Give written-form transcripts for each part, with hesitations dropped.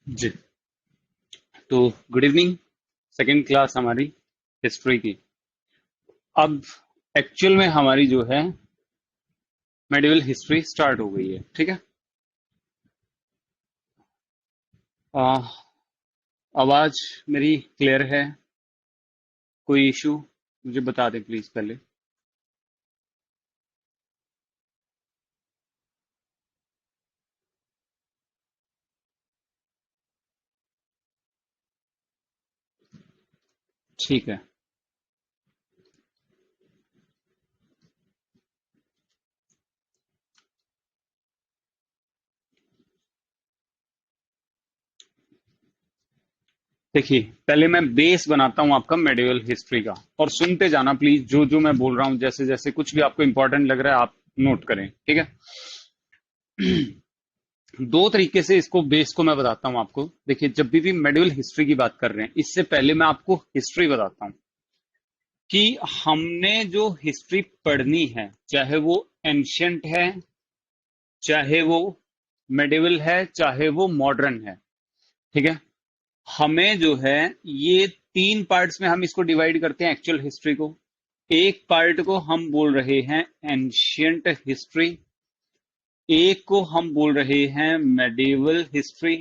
जी। तो good evening. Second class हमारी history की। अब एक्चुअल में हमारी जो है मेडिवल हिस्ट्री स्टार्ट हो गई है। ठीक है। आ, आवाज मेरी क्लियर है? कोई इशू मुझे बता दें प्लीज पहले। ठीक है। देखिए, पहले मैं बेस बनाता हूं आपका मेडिवल हिस्ट्री का, और सुनते जाना प्लीज। जो जो मैं बोल रहा हूं, जैसे जैसे कुछ भी आपको इंपॉर्टेंट लग रहा है आप नोट करें। ठीक है। दो तरीके से इसको बेस को मैं बताता हूं आपको। देखिए, जब भी मेडिवल हिस्ट्री की बात कर रहे हैं, इससे पहले मैं आपको हिस्ट्री बताता हूं कि हमने जो हिस्ट्री पढ़नी है, चाहे वो एंशियंट है, चाहे वो मेडिवल है, चाहे वो मॉडर्न है। ठीक है। हमें जो है ये तीन पार्ट्स में हम इसको डिवाइड करते हैं एक्चुअल हिस्ट्री को। एक पार्ट को हम बोल रहे हैं एंशियंट हिस्ट्री, एक को हम बोल रहे हैं मेडिवल हिस्ट्री।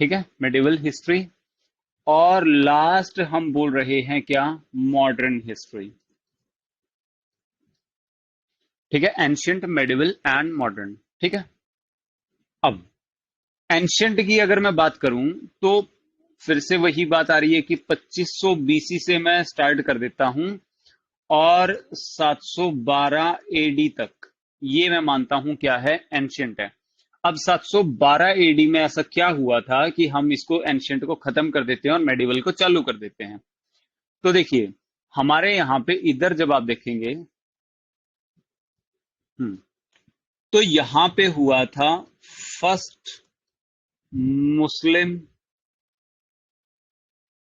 ठीक है, मेडिवल हिस्ट्री। और लास्ट हम बोल रहे हैं क्या? Modern history. ठीक है, एंशियंट, मेडिवल एंड मॉडर्न। ठीक है। अब एंशियंट की अगर मैं बात करूं, तो फिर से वही बात आ रही है कि 2500 बीसी से मैं स्टार्ट कर देता हूं और 712 एडी तक, ये मैं मानता हूं क्या है, एंशियंट है। अब 712 एडी में ऐसा क्या हुआ था कि हम इसको एंशियंट को खत्म कर देते हैं और मेडिवल को चालू कर देते हैं। तो देखिए, हमारे यहां पे इधर जब आप देखेंगे, हम्म, तो यहां पे हुआ था first Muslim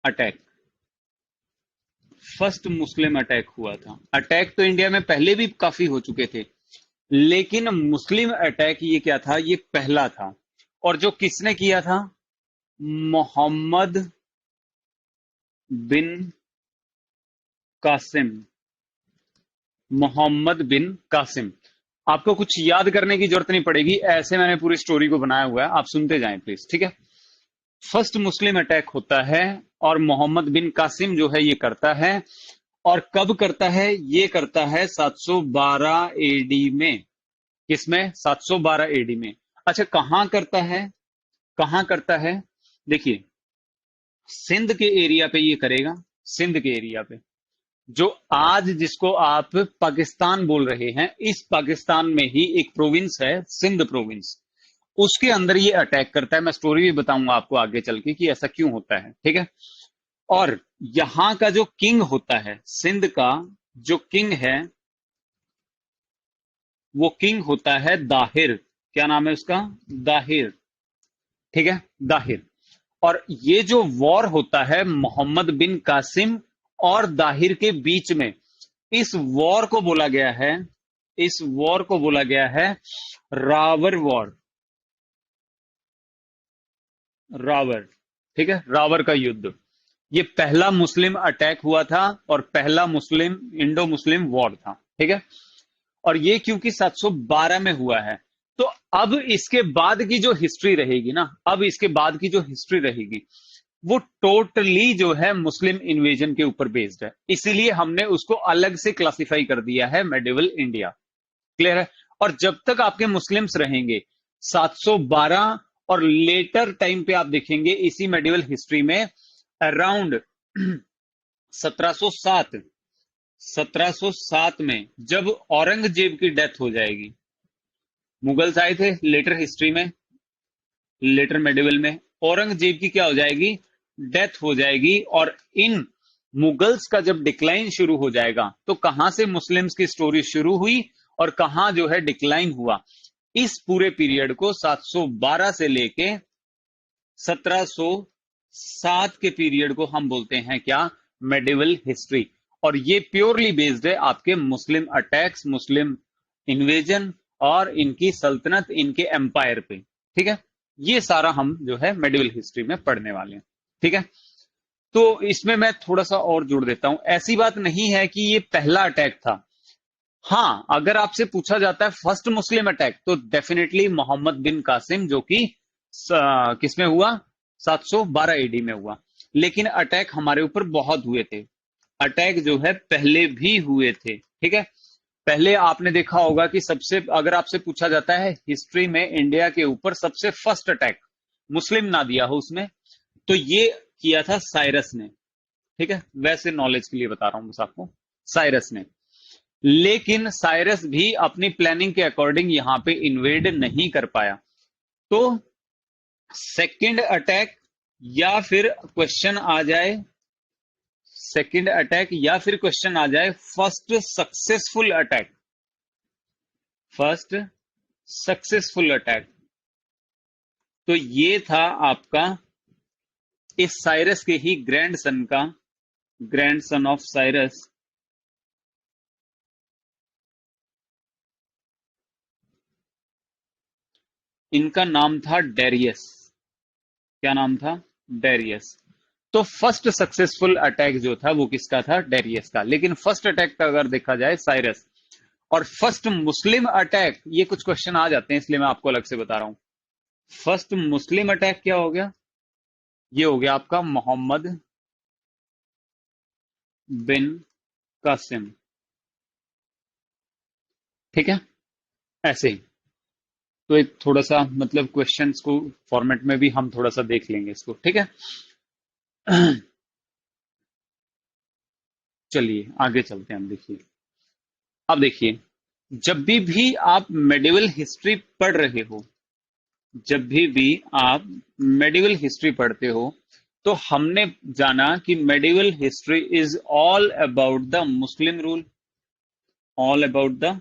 attack. First Muslim attack हुआ था। अटैक तो इंडिया में पहले भी काफी हो चुके थे, लेकिन मुस्लिम अटैक ये क्या था, ये पहला था। और जो किसने किया था? मोहम्मद बिन कासिम। मोहम्मद बिन कासिम। आपको कुछ याद करने की जरूरत नहीं पड़ेगी, ऐसे मैंने पूरी स्टोरी को बनाया हुआ है, आप सुनते जाएं प्लीज। ठीक है। फर्स्ट मुस्लिम अटैक होता है और मोहम्मद बिन कासिम जो है ये करता है। और कब करता है? ये करता है 712 एडी में। किसमें? 712 एडी में। अच्छा, कहां करता है? कहां करता है? देखिए, सिंध के एरिया पे ये करेगा। सिंध के एरिया पे, जो आज जिसको आप पाकिस्तान बोल रहे हैं, इस पाकिस्तान में ही एक प्रोविंस है, सिंध प्रोविंस। उसके अंदर ये अटैक करता है। मैं स्टोरी भी बताऊंगा आपको आगे चल के कि ऐसा क्यों होता है। ठीक है। और यहां का जो किंग होता है, सिंध का जो किंग है, वो किंग होता है दाहिर। क्या नाम है उसका? दाहिर। ठीक है, दाहिर। और ये जो वॉर होता है मोहम्मद बिन कासिम और दाहिर के बीच में, इस वॉर को बोला गया है, इस वॉर को बोला गया है रावर वॉर। रावर। ठीक है, रावर का युद्ध। ये पहला मुस्लिम अटैक हुआ था और पहला मुस्लिम इंडो मुस्लिम वॉर था। ठीक है। और ये क्योंकि 712 में हुआ है, तो अब इसके बाद की जो हिस्ट्री रहेगी ना, अब इसके बाद की जो हिस्ट्री रहेगी, वो टोटली जो है मुस्लिम इन्वेजन के ऊपर बेस्ड है। इसीलिए हमने उसको अलग से क्लासिफाई कर दिया है मेडिवल इंडिया। क्लियर है? और जब तक आपके मुस्लिम्स रहेंगे 712, और लेटर टाइम पे आप देखेंगे इसी मेडिवल हिस्ट्री में अराउंड 1707, 1707 में जब औरंगजेब की डेथ हो जाएगी। मुगल्स आए थे लेटर हिस्ट्री में, लेटर मेडिवल में औरंगजेब की क्या हो जाएगी? डेथ हो जाएगी। और इन मुगल्स का जब डिक्लाइन शुरू हो जाएगा, तो कहां से मुस्लिम्स की स्टोरी शुरू हुई और कहां जो है डिक्लाइन हुआ, इस पूरे पीरियड को 712 से लेके 1707 के पीरियड को हम बोलते हैं क्या? Medieval history. और ये प्योरली बेस्ड है आपके मुस्लिम अटैक्स, मुस्लिम इन्वेजन और इनकी सल्तनत, इनके एम्पायर पे। ठीक है, ये सारा हम जो है मेडिवल हिस्ट्री में पढ़ने वाले हैं। ठीक है, तो इसमें मैं थोड़ा सा और जोड़ देता हूं, ऐसी बात नहीं है कि ये पहला अटैक था। हाँ, अगर आपसे पूछा जाता है फर्स्ट मुस्लिम अटैक, तो डेफिनेटली मोहम्मद बिन कासिम, जो कि किसमें हुआ, 712 एडी में हुआ। लेकिन अटैक हमारे ऊपर बहुत हुए थे, अटैक जो है पहले भी हुए थे। ठीक है, पहले आपने देखा होगा कि सबसे, अगर आपसे पूछा जाता है हिस्ट्री में इंडिया के ऊपर सबसे फर्स्ट अटैक, मुस्लिम ना दिया हो उसमें, तो ये किया था साइरस ने। ठीक है, वैसे नॉलेज के लिए बता रहा हूं बस आपको, साइरस ने। लेकिन साइरस भी अपनी प्लानिंग के अकॉर्डिंग यहां पे इन्वेड नहीं कर पाया। तो सेकंड अटैक, या फिर क्वेश्चन आ जाए सेकंड अटैक, या फिर क्वेश्चन आ जाए first successful attack, first successful attack, तो ये था आपका इस साइरस के ही ग्रैंडसन का, ग्रैंडसन ऑफ साइरस, इनका नाम था डेरियस। क्या नाम था, डेरियस। तो फर्स्ट सक्सेसफुल अटैक जो था वो किसका था, डेरियस का। लेकिन फर्स्ट अटैक का अगर देखा जाए साइरस। और फर्स्ट मुस्लिम अटैक, ये कुछ क्वेश्चन आ जाते हैं इसलिए मैं आपको अलग से बता रहा हूं। फर्स्ट मुस्लिम अटैक क्या हो गया, ये हो गया आपका मोहम्मद बिन कासिम। ठीक है, ऐसे ही। तो एक थोड़ा सा मतलब क्वेश्चंस को फॉर्मेट में भी हम थोड़ा सा देख लेंगे इसको। ठीक है, चलिए आगे चलते हैं हम। देखिए, अब देखिए, जब भी आप मेडिवल हिस्ट्री पढ़ रहे हो, जब भी आप मेडिवल हिस्ट्री पढ़ते हो, तो हमने जाना कि medieval history is all about the Muslim rule, all about the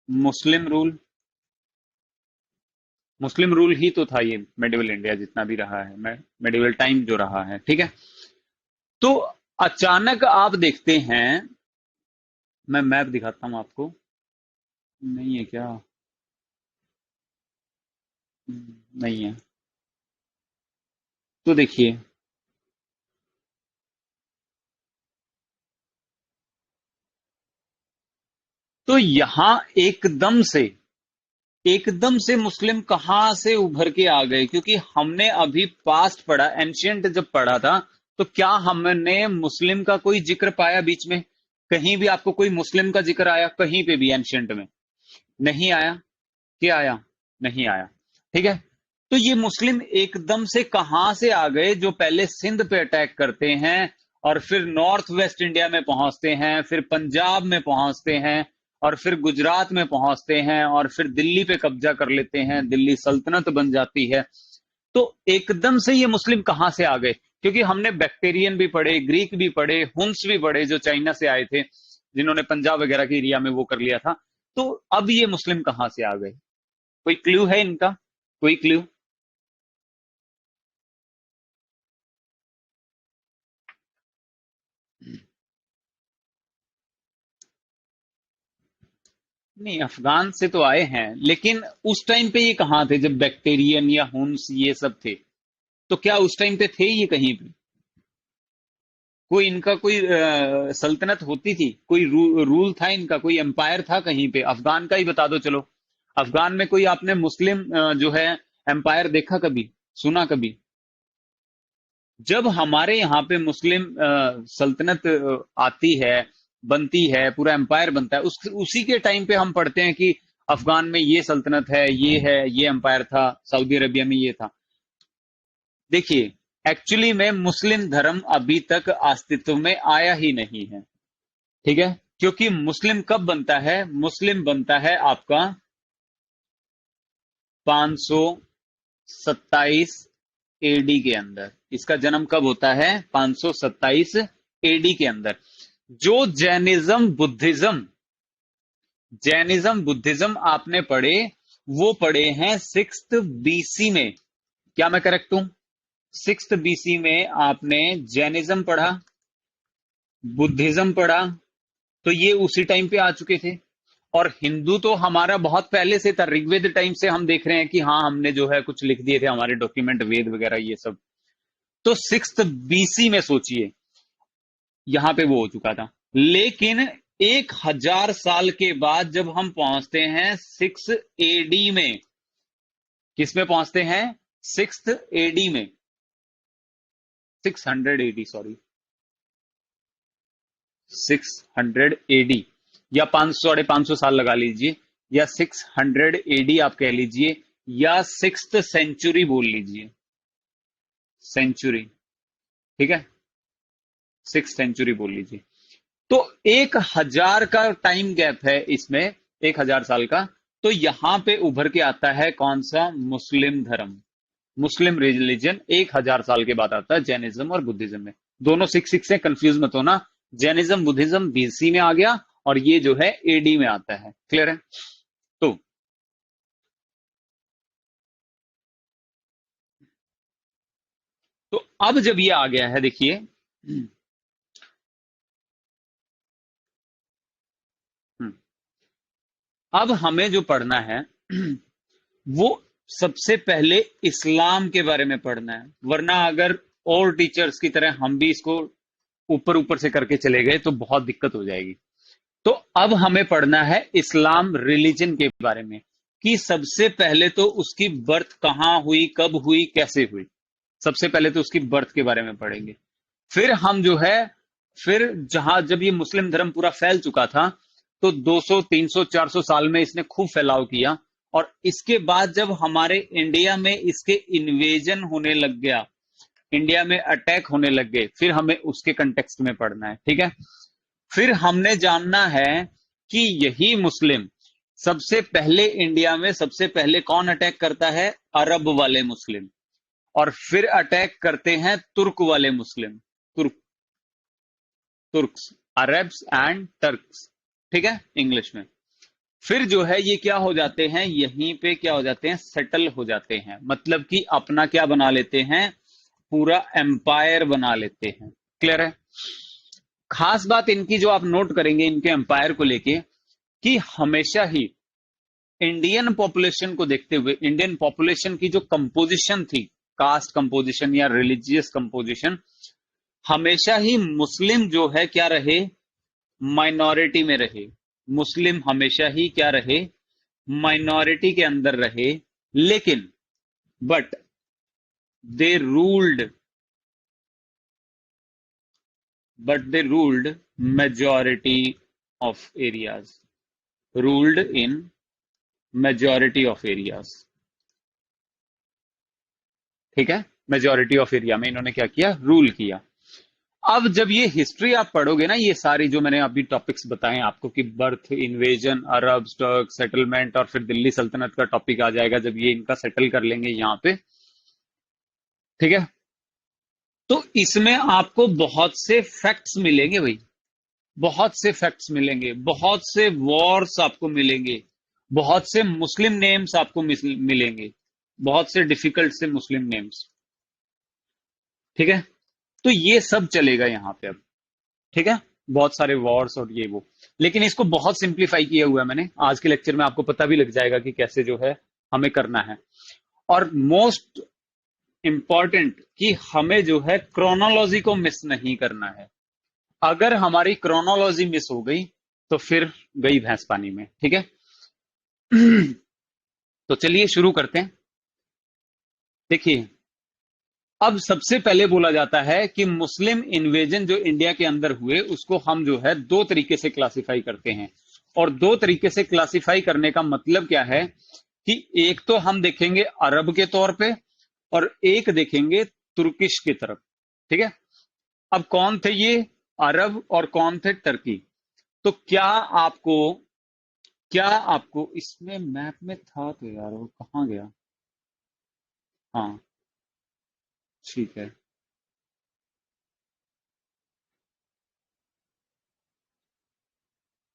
Muslim rule. Muslim rule ही तो था ये मेडिवल इंडिया जितना भी रहा है, मेडिवल टाइम जो रहा है। ठीक है, तो अचानक आप देखते हैं, मैं मैप दिखाता हूं आपको, नहीं है क्या, नहीं है, तो देखिए, तो यहां एकदम से मुस्लिम कहां से उभर के आ गए, क्योंकि हमने अभी पास्ट पढ़ा, एंशियंट जब पढ़ा था, तो क्या हमने मुस्लिम का कोई जिक्र पाया बीच में, कहीं भी आपको कोई मुस्लिम का जिक्र आया कहीं पे भी एंशियंट में, नहीं आया। क्या आया, नहीं आया। ठीक है, तो ये मुस्लिम एकदम से कहां से आ गए, जो पहले सिंध पे अटैक करते हैं, और फिर नॉर्थ वेस्ट इंडिया में पहुंचते हैं, फिर पंजाब में पहुंचते हैं, और फिर गुजरात में पहुंचते हैं, और फिर दिल्ली पे कब्जा कर लेते हैं, दिल्ली सल्तनत बन जाती है। तो एकदम से ये मुस्लिम कहां से आ गए, क्योंकि हमने बैक्टीरियन भी पढ़े, ग्रीक भी पढ़े, हुन्स भी पढ़े, जो चाइना से आए थे, जिन्होंने पंजाब वगैरह के एरिया में वो कर लिया था। तो अब ये मुस्लिम कहां से आ गए, कोई क्लू है इनका, कोई क्लू। नहीं, अफगान से तो आए हैं, लेकिन उस टाइम पे ये कहाँ थे जब बैक्टीरियन या हुन्स ये सब थे, तो क्या उस टाइम पे थे ये कहीं पे, कोई इनका कोई सल्तनत होती थी, कोई रूल था इनका, कोई एम्पायर था कहीं पे, अफगान का ही बता दो चलो। अफगान में कोई आपने मुस्लिम जो है एम्पायर देखा कभी, सुना कभी। जब हमारे यहाँ पे मुस्लिम सल्तनत आती है, बनती है, पूरा एम्पायर बनता है, उसी के टाइम पे हम पढ़ते हैं कि अफगान में ये सल्तनत है, ये एम्पायर था, सऊदी अरबिया में ये था। देखिए, एक्चुअली में मुस्लिम धर्म अभी तक अस्तित्व में आया ही नहीं है। ठीक है, क्योंकि मुस्लिम कब बनता है, मुस्लिम बनता है आपका 527 एडी के अंदर। इसका जन्म कब होता है, 527 एडी के अंदर। जो जैनिज्म बुद्धिज्म आपने पढ़े, वो पढ़े हैं सिक्स्थ बीसी में। क्या मैं करेक्ट हूं, सिक्स्थ बीसी में आपने जैनिज्म पढ़ा, बुद्धिज्म पढ़ा, तो ये उसी टाइम पे आ चुके थे। और हिंदू तो हमारा बहुत पहले से था, ऋग्वेद टाइम से हम देख रहे हैं कि हाँ हमने जो है कुछ लिख दिए थे हमारे डॉक्यूमेंट, वेद वगैरह ये सब। तो 6th BC में सोचिए, यहां पे वो हो चुका था। लेकिन 1000 साल के बाद जब हम पहुंचते हैं 6 AD में, किस में पहुंचते हैं? 6th AD में, 600 AD, सॉरी, 600 AD, या 500 साढ़े 500 साल लगा लीजिए, या 600 AD आप कह लीजिए, या 6th सेंचुरी बोल लीजिए, सेंचुरी, ठीक है, 6th सेंचुरी बोल लीजिए। तो 1000 का टाइम गैप है इसमें, 1000 साल का। तो यहां पे उभर के आता है कौन सा? मुस्लिम धर्म, मुस्लिम रिलीजन 1000 साल के बाद आता है, जैनिज्म और बुद्धिज्म में। दोनों 6 से कंफ्यूज मत होना, जैनिज्म बुद्धिज्म BC में आ गया और ये जो है AD में आता है। क्लियर है? तो तो अब जब ये आ गया है, देखिए, अब हमें जो पढ़ना है वो सबसे पहले इस्लाम के बारे में पढ़ना है, वरना अगर और टीचर्स की तरह हम भी इसको ऊपर ऊपर से करके चले गए तो बहुत दिक्कत हो जाएगी। तो अब हमें पढ़ना है इस्लाम रिलीजन के बारे में, कि सबसे पहले तो उसकी बर्थ कहां हुई, कब हुई, कैसे हुई। सबसे पहले तो उसकी बर्थ के बारे में पढ़ेंगे। फिर हम जो है, फिर जहां जब ये मुस्लिम धर्म पूरा फैल चुका था, तो 200 300 400 साल में इसने खूब फैलाव किया। और इसके बाद जब हमारे इंडिया में इसके इन्वेजन होने लग गया, इंडिया में अटैक होने लग गए, फिर हमें उसके कंटेक्स्ट में पढ़ना है। ठीक है? फिर हमने जानना है कि यही मुस्लिम सबसे पहले इंडिया में सबसे पहले कौन अटैक करता है? अरब वाले मुस्लिम। और फिर अटैक करते हैं तुर्क वाले मुस्लिम, तुर्क, तुर्क्स, अरब्स एंड टर्क्स, ठीक है, इंग्लिश में। फिर जो है ये क्या हो जाते हैं, यहीं पे क्या हो जाते हैं? सेटल हो जाते हैं, मतलब कि अपना क्या बना लेते हैं? पूरा एम्पायर बना लेते हैं। क्लियर है? खास बात इनकी जो आप नोट करेंगे इनके एम्पायर को लेके, कि हमेशा ही इंडियन पॉपुलेशन को देखते हुए, इंडियन पॉपुलेशन की जो कंपोजिशन थी, कास्ट कंपोजिशन या रिलीजियस कंपोजिशन, हमेशा ही मुस्लिम जो है क्या रहे? माइनॉरिटी में रहे। मुस्लिम हमेशा ही क्या रहे? माइनॉरिटी के अंदर रहे। लेकिन but they ruled, majority of areas, ruled in majority of areas. ठीक है? मेजॉरिटी ऑफ एरिया में इन्होंने क्या किया? रूल किया। अब जब ये हिस्ट्री आप पढ़ोगे ना, ये सारी जो मैंने अभी टॉपिक्स बताए आपको, कि बर्थ, इन्वेजन, अरब, टर्क, सेटलमेंट, और फिर दिल्ली सल्तनत का टॉपिक आ जाएगा जब ये इनका सेटल कर लेंगे यहाँ पे। ठीक है? तो इसमें आपको बहुत से फैक्ट्स मिलेंगे भाई, बहुत से फैक्ट्स मिलेंगे, बहुत से वॉर्स आपको मिलेंगे, बहुत से मुस्लिम नेम्स आपको मिलेंगे, बहुत से डिफिकल्ट से मुस्लिम नेम्स। ठीक है? तो ये सब चलेगा यहाँ पे अब। ठीक है? बहुत सारे वॉर्स और ये वो, लेकिन इसको बहुत सिंप्लीफाई किया हुआ है मैंने। आज के लेक्चर में आपको पता भी लग जाएगा कि कैसे जो है हमें करना है। और मोस्ट इंपॉर्टेंट कि हमें जो है क्रोनोलॉजी को मिस नहीं करना है। अगर हमारी क्रोनोलॉजी मिस हो गई तो फिर गई भैंस पानी में। ठीक है? तो चलिए शुरू करते हैं। देखिए, अब सबसे पहले बोला जाता है कि मुस्लिम इन्वेजन जो इंडिया के अंदर हुए उसको हम जो है दो तरीके से क्लासिफाई करते हैं। और दो तरीके से क्लासिफाई करने का मतलब क्या है, कि एक तो हम देखेंगे अरब के तौर पे और एक देखेंगे तुर्किश की तरफ। ठीक है? अब कौन थे ये अरब और कौन थे टर्की? तो क्या आपको इसमें मैप में था तो यार वो कहाँ गया? हाँ, ठीक है।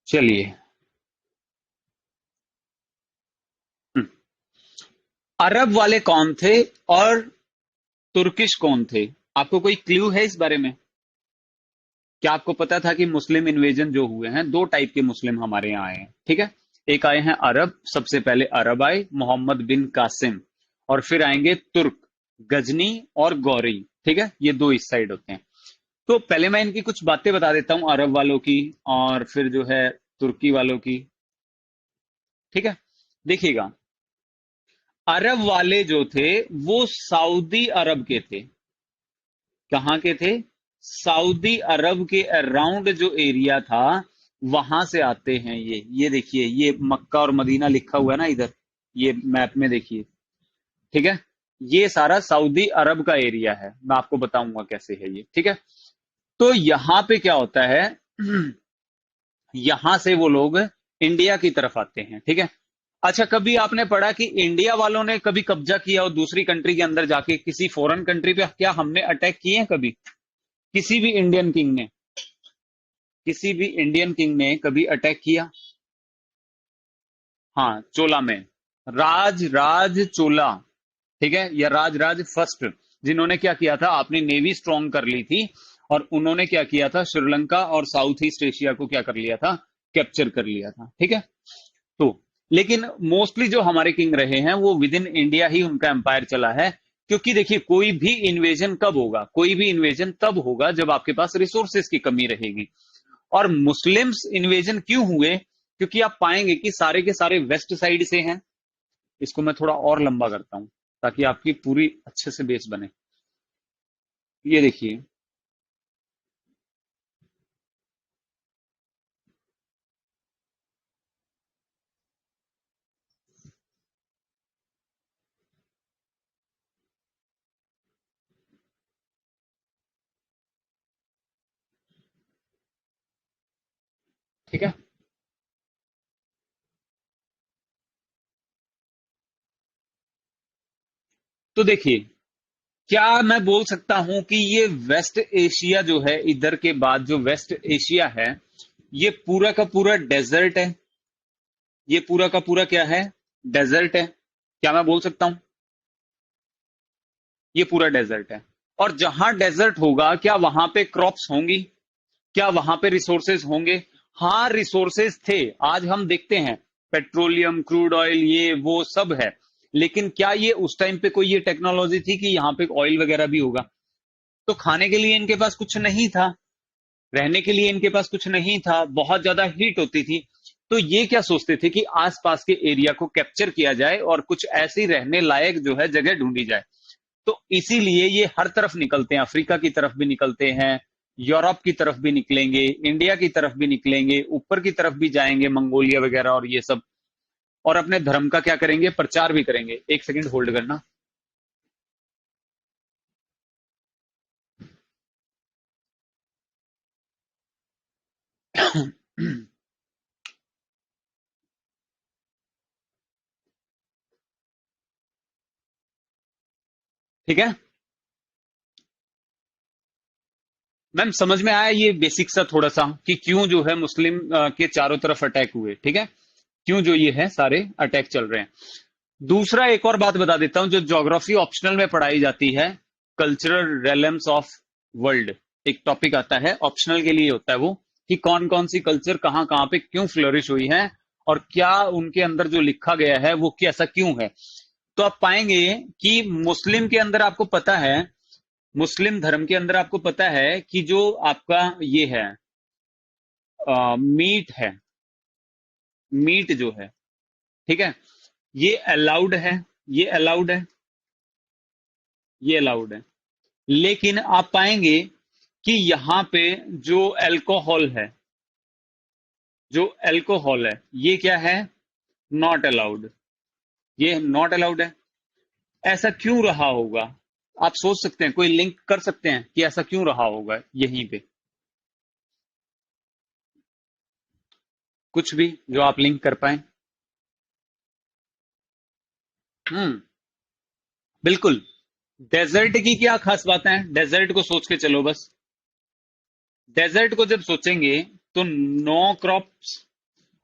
चलिए, हम्म, अरब वाले कौन थे और तुर्किश कौन थे? आपको कोई क्लू है इस बारे में? क्या आपको पता था कि मुस्लिम इन्वेजन जो हुए हैं, दो टाइप के मुस्लिम हमारे यहाँ आए हैं? ठीक है? एक आए हैं अरब, सबसे पहले अरब आए मोहम्मद बिन कासिम, और फिर आएंगे तुर्क, गजनी और गौरी। ठीक है, ये दो इस साइड होते हैं। तो पहले मैं इनकी कुछ बातें बता देता हूं, अरब वालों की और फिर जो है तुर्की वालों की। ठीक है, देखिएगा, अरब वाले जो थे वो सऊदी अरब के थे। कहाँ के थे? सऊदी अरब के अराउंड जो एरिया था वहां से आते हैं ये देखिए, ये मक्का और मदीना लिखा हुआ है ना इधर, ये मैप में देखिए। ठीक है, ये सारा सऊदी अरब का एरिया है, मैं आपको बताऊंगा कैसे है ये। ठीक है, तो यहां पे क्या होता है, यहां से वो लोग इंडिया की तरफ आते हैं। ठीक है, अच्छा, कभी आपने पढ़ा कि इंडिया वालों ने कभी कब्जा किया और दूसरी कंट्री के अंदर जाके किसी फॉरेन कंट्री पे क्या हमने अटैक किए हैं कभी? किसी भी इंडियन किंग ने, किसी भी इंडियन किंग ने कभी अटैक किया? हाँ, चोला में, राज राज चोला। ठीक है, या राज राज फर्स्ट, जिन्होंने क्या किया था, अपनी नेवी स्ट्रांग कर ली थी और उन्होंने क्या किया था, श्रीलंका और साउथ ईस्ट एशिया को क्या कर लिया था, कैप्चर कर लिया था। ठीक है, तो लेकिन मोस्टली जो हमारे किंग रहे हैं वो विद इन इंडिया ही उनका एम्पायर चला है। क्योंकि देखिए, कोई भी इन्वेजन कब होगा, कोई भी इन्वेजन तब होगा जब आपके पास रिसोर्सेज की कमी रहेगी। और मुस्लिम्स इन्वेजन क्यों हुए? क्योंकि आप पाएंगे कि सारे के सारे वेस्ट साइड से हैं। इसको मैं थोड़ा और लंबा करता हूं ताकि आपकी पूरी अच्छे से बेस बने। ये देखिए, ठीक है, तो देखिए, क्या मैं बोल सकता हूं कि ये वेस्ट एशिया जो है, इधर के बाद जो वेस्ट एशिया है, ये पूरा का पूरा डेजर्ट है। ये पूरा का पूरा क्या है? डेजर्ट है। क्या मैं बोल सकता हूं? ये पूरा डेजर्ट है। और जहां डेजर्ट होगा, क्या वहां पे क्रॉप्स होंगी? क्या वहां पे रिसोर्सेज होंगे? हाँ, रिसोर्सेज थे। आज हम देखते हैं पेट्रोलियम, क्रूड ऑयल, ये वो सब है। लेकिन क्या ये उस टाइम पे कोई ये टेक्नोलॉजी थी कि यहाँ पे ऑयल वगैरह भी होगा? तो खाने के लिए इनके पास कुछ नहीं था, रहने के लिए इनके पास कुछ नहीं था, बहुत ज्यादा हीट होती थी। तो ये क्या सोचते थे कि आसपास के एरिया को कैप्चर किया जाए और कुछ ऐसी रहने लायक जो है जगह ढूंढी जाए। तो इसीलिए ये हर तरफ निकलते हैं, अफ्रीका की तरफ भी निकलते हैं, यूरोप की तरफ भी निकलेंगे, इंडिया की तरफ भी निकलेंगे, ऊपर की तरफ भी जाएंगे, मंगोलिया वगैरह और ये सब। और अपने धर्म का क्या करेंगे, प्रचार भी करेंगे। एक सेकंड होल्ड करना। ठीक है मैम, समझ में आया ये बेसिक सा थोड़ा सा कि क्यों जो है मुस्लिम के चारों तरफ अटैक हुए? ठीक है, क्यों जो ये है सारे अटैक चल रहे हैं। दूसरा एक और बात बता देता हूं जो ज्योग्राफी ऑप्शनल में पढ़ाई जाती है, कल्चरल रेलम्स ऑफ वर्ल्ड। एक टॉपिक आता है ऑप्शनल के लिए, होता है वो, कि कौन कौन सी कल्चर कहाँ कहाँ पे क्यों फ्लरिश हुई है और क्या उनके अंदर जो लिखा गया है वो कैसा क्यों है। तो आप पाएंगे कि मुस्लिम के अंदर आपको पता है, मुस्लिम धर्म के अंदर आपको पता है कि जो आपका ये है, मीट है, मीट जो है, ठीक है, ये अलाउड है, ये अलाउड है, ये अलाउड है। लेकिन आप पाएंगे कि यहां पे जो अल्कोहल है, जो अल्कोहल है, ये क्या है, नॉट अलाउड। ये नॉट अलाउड है। ऐसा क्यों रहा होगा? आप सोच सकते हैं, कोई लिंक कर सकते हैं कि ऐसा क्यों रहा होगा यहीं पे? कुछ भी जो आप लिंक कर पाए। हम्म, बिल्कुल। डेजर्ट की क्या खास बात है, डेजर्ट को सोच के चलो बस। डेजर्ट को जब सोचेंगे तो नो क्रॉप्स।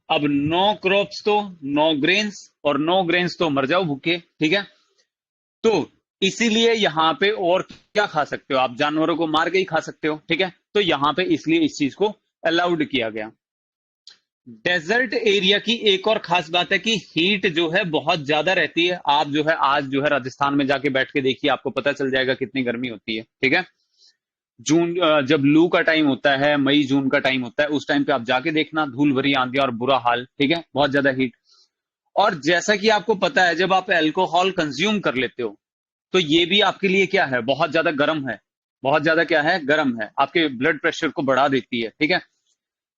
अब नो क्रॉप्स तो नो ग्रेन्स, और नो ग्रेन्स तो मर जाओ भूखे। ठीक है, तो इसीलिए यहां पे और क्या खा सकते हो आप, जानवरों को मार के ही खा सकते हो। ठीक है, तो यहां पे इसलिए इस चीज को अलाउड किया गया। डेजर्ट एरिया की एक और खास बात है कि हीट जो है बहुत ज्यादा रहती है। आप जो है आज जो है राजस्थान में जाके बैठ के देखिए, आपको पता चल जाएगा कितनी गर्मी होती है। ठीक है, जून जब लू का टाइम होता है, मई जून का टाइम होता है, उस टाइम पे आप जाके देखना, धूल भरी आंधियां और बुरा हाल। ठीक है, बहुत ज्यादा हीट। और जैसा कि आपको पता है, जब आप अल्कोहल कंज्यूम कर लेते हो तो ये भी आपके लिए क्या है, बहुत ज्यादा गर्म है। बहुत ज्यादा क्या है, गर्म है, आपके ब्लड प्रेशर को बढ़ा देती है। ठीक है,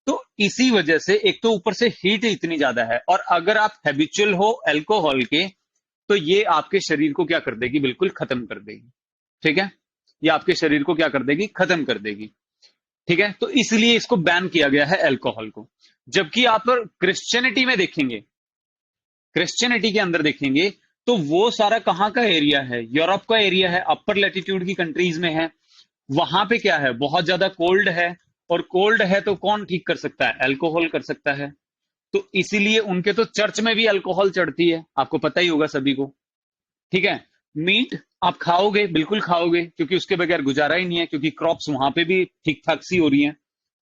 तो इसी वजह से एक तो ऊपर से हीट इतनी ज्यादा है, और अगर आप हैबिचुअल हो अल्कोहल के, तो ये आपके शरीर को क्या कर देगी, बिल्कुल खत्म कर देगी। ठीक है, ये आपके शरीर को क्या कर देगी, खत्म कर देगी। ठीक है, तो इसलिए इसको बैन किया गया है अल्कोहल को। जबकि आप क्रिश्चियनिटी में देखेंगे, क्रिश्चियनिटी के अंदर देखेंगे, तो वो सारा कहां का एरिया है, यूरोप का एरिया है, अपर लेटीट्यूड की कंट्रीज में है। वहां पे क्या है, बहुत ज्यादा कोल्ड है। और कोल्ड है तो कौन ठीक कर सकता है, अल्कोहल कर सकता है। तो इसीलिए उनके तो चर्च में भी अल्कोहल चढ़ती है, आपको पता ही होगा सभी को। ठीक है, मीट आप खाओगे, बिल्कुल खाओगे, क्योंकि उसके बगैर गुजारा ही नहीं है, क्योंकि क्रॉप्स वहां पे भी ठीक ठाक सी हो रही हैं।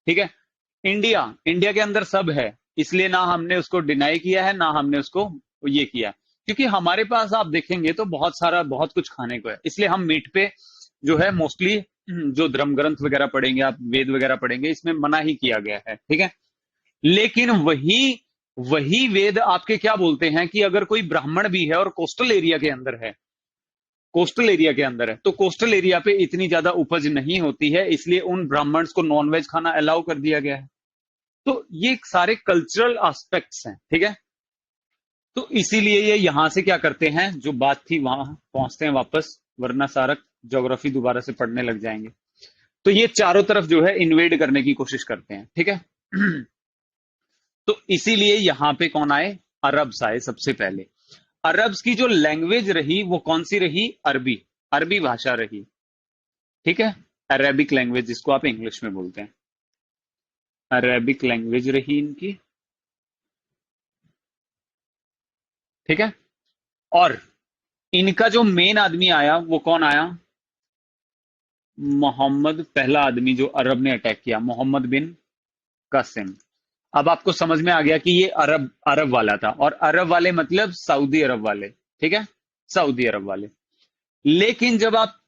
ठीक है, इंडिया इंडिया के अंदर सब है, इसलिए ना हमने उसको डिनाई किया है, ना हमने उसको ये किया, क्योंकि हमारे पास आप देखेंगे तो बहुत सारा, बहुत कुछ खाने को है। इसलिए हम मीट पे जो है मोस्टली, जो धर्म ग्रंथ वगैरह पढ़ेंगे आप, वेद वगैरह पढ़ेंगे, इसमें मना ही किया गया है। ठीक है, लेकिन वही वही वेद आपके क्या बोलते हैं कि अगर कोई ब्राह्मण भी है और कोस्टल एरिया के अंदर है, कोस्टल एरिया के अंदर है, तो कोस्टल एरिया पे इतनी ज्यादा उपज नहीं होती है, इसलिए उन ब्राह्मण्स को नॉनवेज खाना अलाउ कर दिया गया है। तो ये सारे कल्चरल एस्पेक्ट्स हैं। ठीक है, तो इसीलिए ये यहां से क्या करते हैं, जो बात थी वहां पहुंचते हैं वापस, वरना सारा ज्योग्राफी दोबारा से पढ़ने लग जाएंगे। तो ये चारों तरफ जो है इन्वेड करने की कोशिश करते हैं। ठीक है, तो इसीलिए यहां पे कौन आए, अरब्स आए सबसे पहले। अरब्स की जो लैंग्वेज रही वो कौन सी रही, अरबी, अरबी भाषा रही। ठीक है, अरेबिक लैंग्वेज जिसको आप इंग्लिश में बोलते हैं, अरेबिक लैंग्वेज रही इनकी। ठीक है, और इनका जो मेन आदमी आया वो कौन आया, मोहम्मद, पहला आदमी जो अरब ने अटैक किया, मोहम्मद बिन कासिम। अब आपको समझ में आ गया कि ये अरब अरब वाला था, और अरब वाले मतलब सऊदी अरब वाले। ठीक है, सऊदी अरब वाले। लेकिन जब आप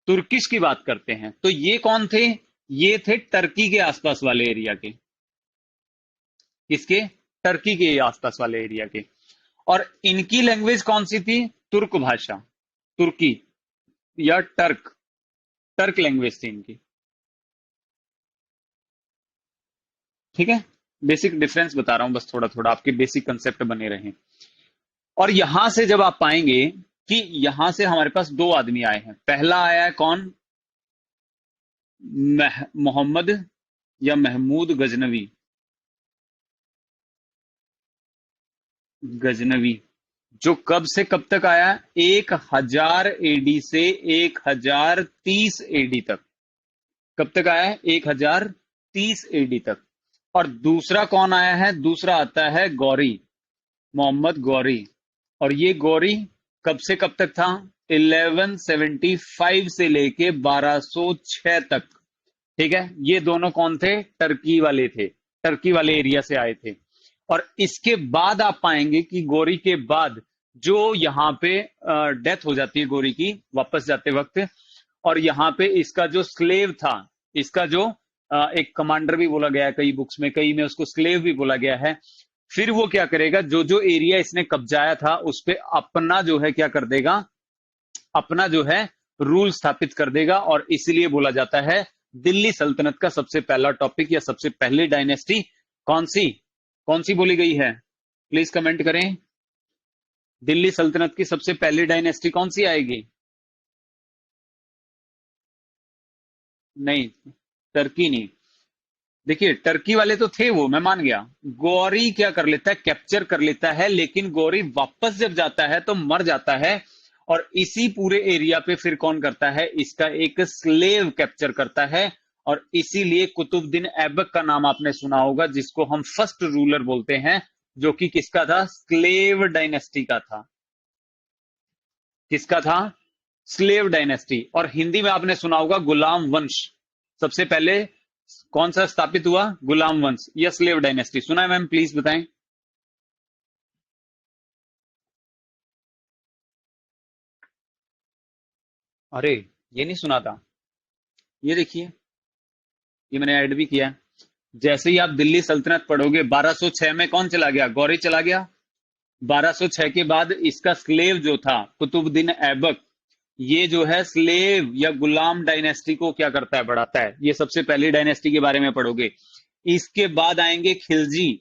तुर्किश की बात करते हैं तो ये कौन थे, ये थे टर्की के आसपास वाले एरिया के। किसके, टर्की के आसपास वाले एरिया के। और इनकी लैंग्वेज कौन सी थी, तुर्क भाषा, तुर्की या टर्क, टर्क लैंग्वेज थी इनकी। ठीक है, बेसिक डिफरेंस बता रहा हूं बस, थोड़ा थोड़ा आपके बेसिक कंसेप्ट बने रहे। और यहां से जब आप पाएंगे कि यहां से हमारे पास दो आदमी आए हैं, पहला आया है कौन, मोहम्मद या महमूद गजनवी, गजनवी, जो कब से कब तक आया, 1000 AD से 1030 AD तक। कब तक आया है, 1030 AD तक। और दूसरा कौन आया है, दूसरा आता है गौरी, मोहम्मद गौरी। और ये गौरी कब से कब तक था, 1175 से लेके 1206 तक। ठीक है, ये दोनों कौन थे, टर्की वाले थे, टर्की वाले एरिया से आए थे। और इसके बाद आप पाएंगे कि गौरी के बाद जो यहाँ पे डेथ हो जाती है गौरी की वापस जाते वक्त, और यहाँ पे इसका जो स्लेव था, इसका जो एक कमांडर भी बोला गया है कई बुक्स में, कई में उसको स्लेव भी बोला गया है। फिर वो क्या करेगा, जो जो एरिया इसने कब्जाया था उस पे अपना जो है क्या कर देगा, अपना जो है रूल स्थापित कर देगा। और इसीलिए बोला जाता है दिल्ली सल्तनत का सबसे पहला टॉपिक या सबसे पहली डायनेस्टी कौन सी, कौन सी बोली गई है, प्लीज कमेंट करें। दिल्ली सल्तनत की सबसे पहली डायनेस्टी कौन सी आएगी, नहीं, टर्की नहीं। देखिए टर्की वाले तो थे वो, मैं मान गया। गौरी क्या कर लेता है, कैप्चर कर लेता है, लेकिन गौरी वापस जब जाता है तो मर जाता है। और इसी पूरे एरिया पे फिर कौन करता है, इसका एक स्लेव कैप्चर करता है। और इसीलिए कुतुबुद्दीन ऐबक का नाम आपने सुना होगा, जिसको हम फर्स्ट रूलर बोलते हैं, जो कि किसका था, स्लेव डायनेस्टी का था। किसका था, स्लेव डायनेस्टी। और हिंदी में आपने सुना होगा गुलाम वंश, सबसे पहले कौन सा स्थापित हुआ? गुलाम वंश या स्लेव डायनेस्टी, सुना है मैम? प्लीज बताएं। अरे, ये नहीं सुना था। ये देखिए, ये मैंने ऐड भी किया है। जैसे ही आप दिल्ली सल्तनत पढ़ोगे, 1206 में कौन चला गया? गौरी चला गया। 1206 के बाद इसका स्लेव जो था कुतुबुद्दीन ऐबक, ये जो है स्लेव या गुलाम डायनेस्टी को क्या करता है? बढ़ाता है। ये सबसे पहली डायनेस्टी के बारे में पढ़ोगे। इसके बाद आएंगे खिलजी,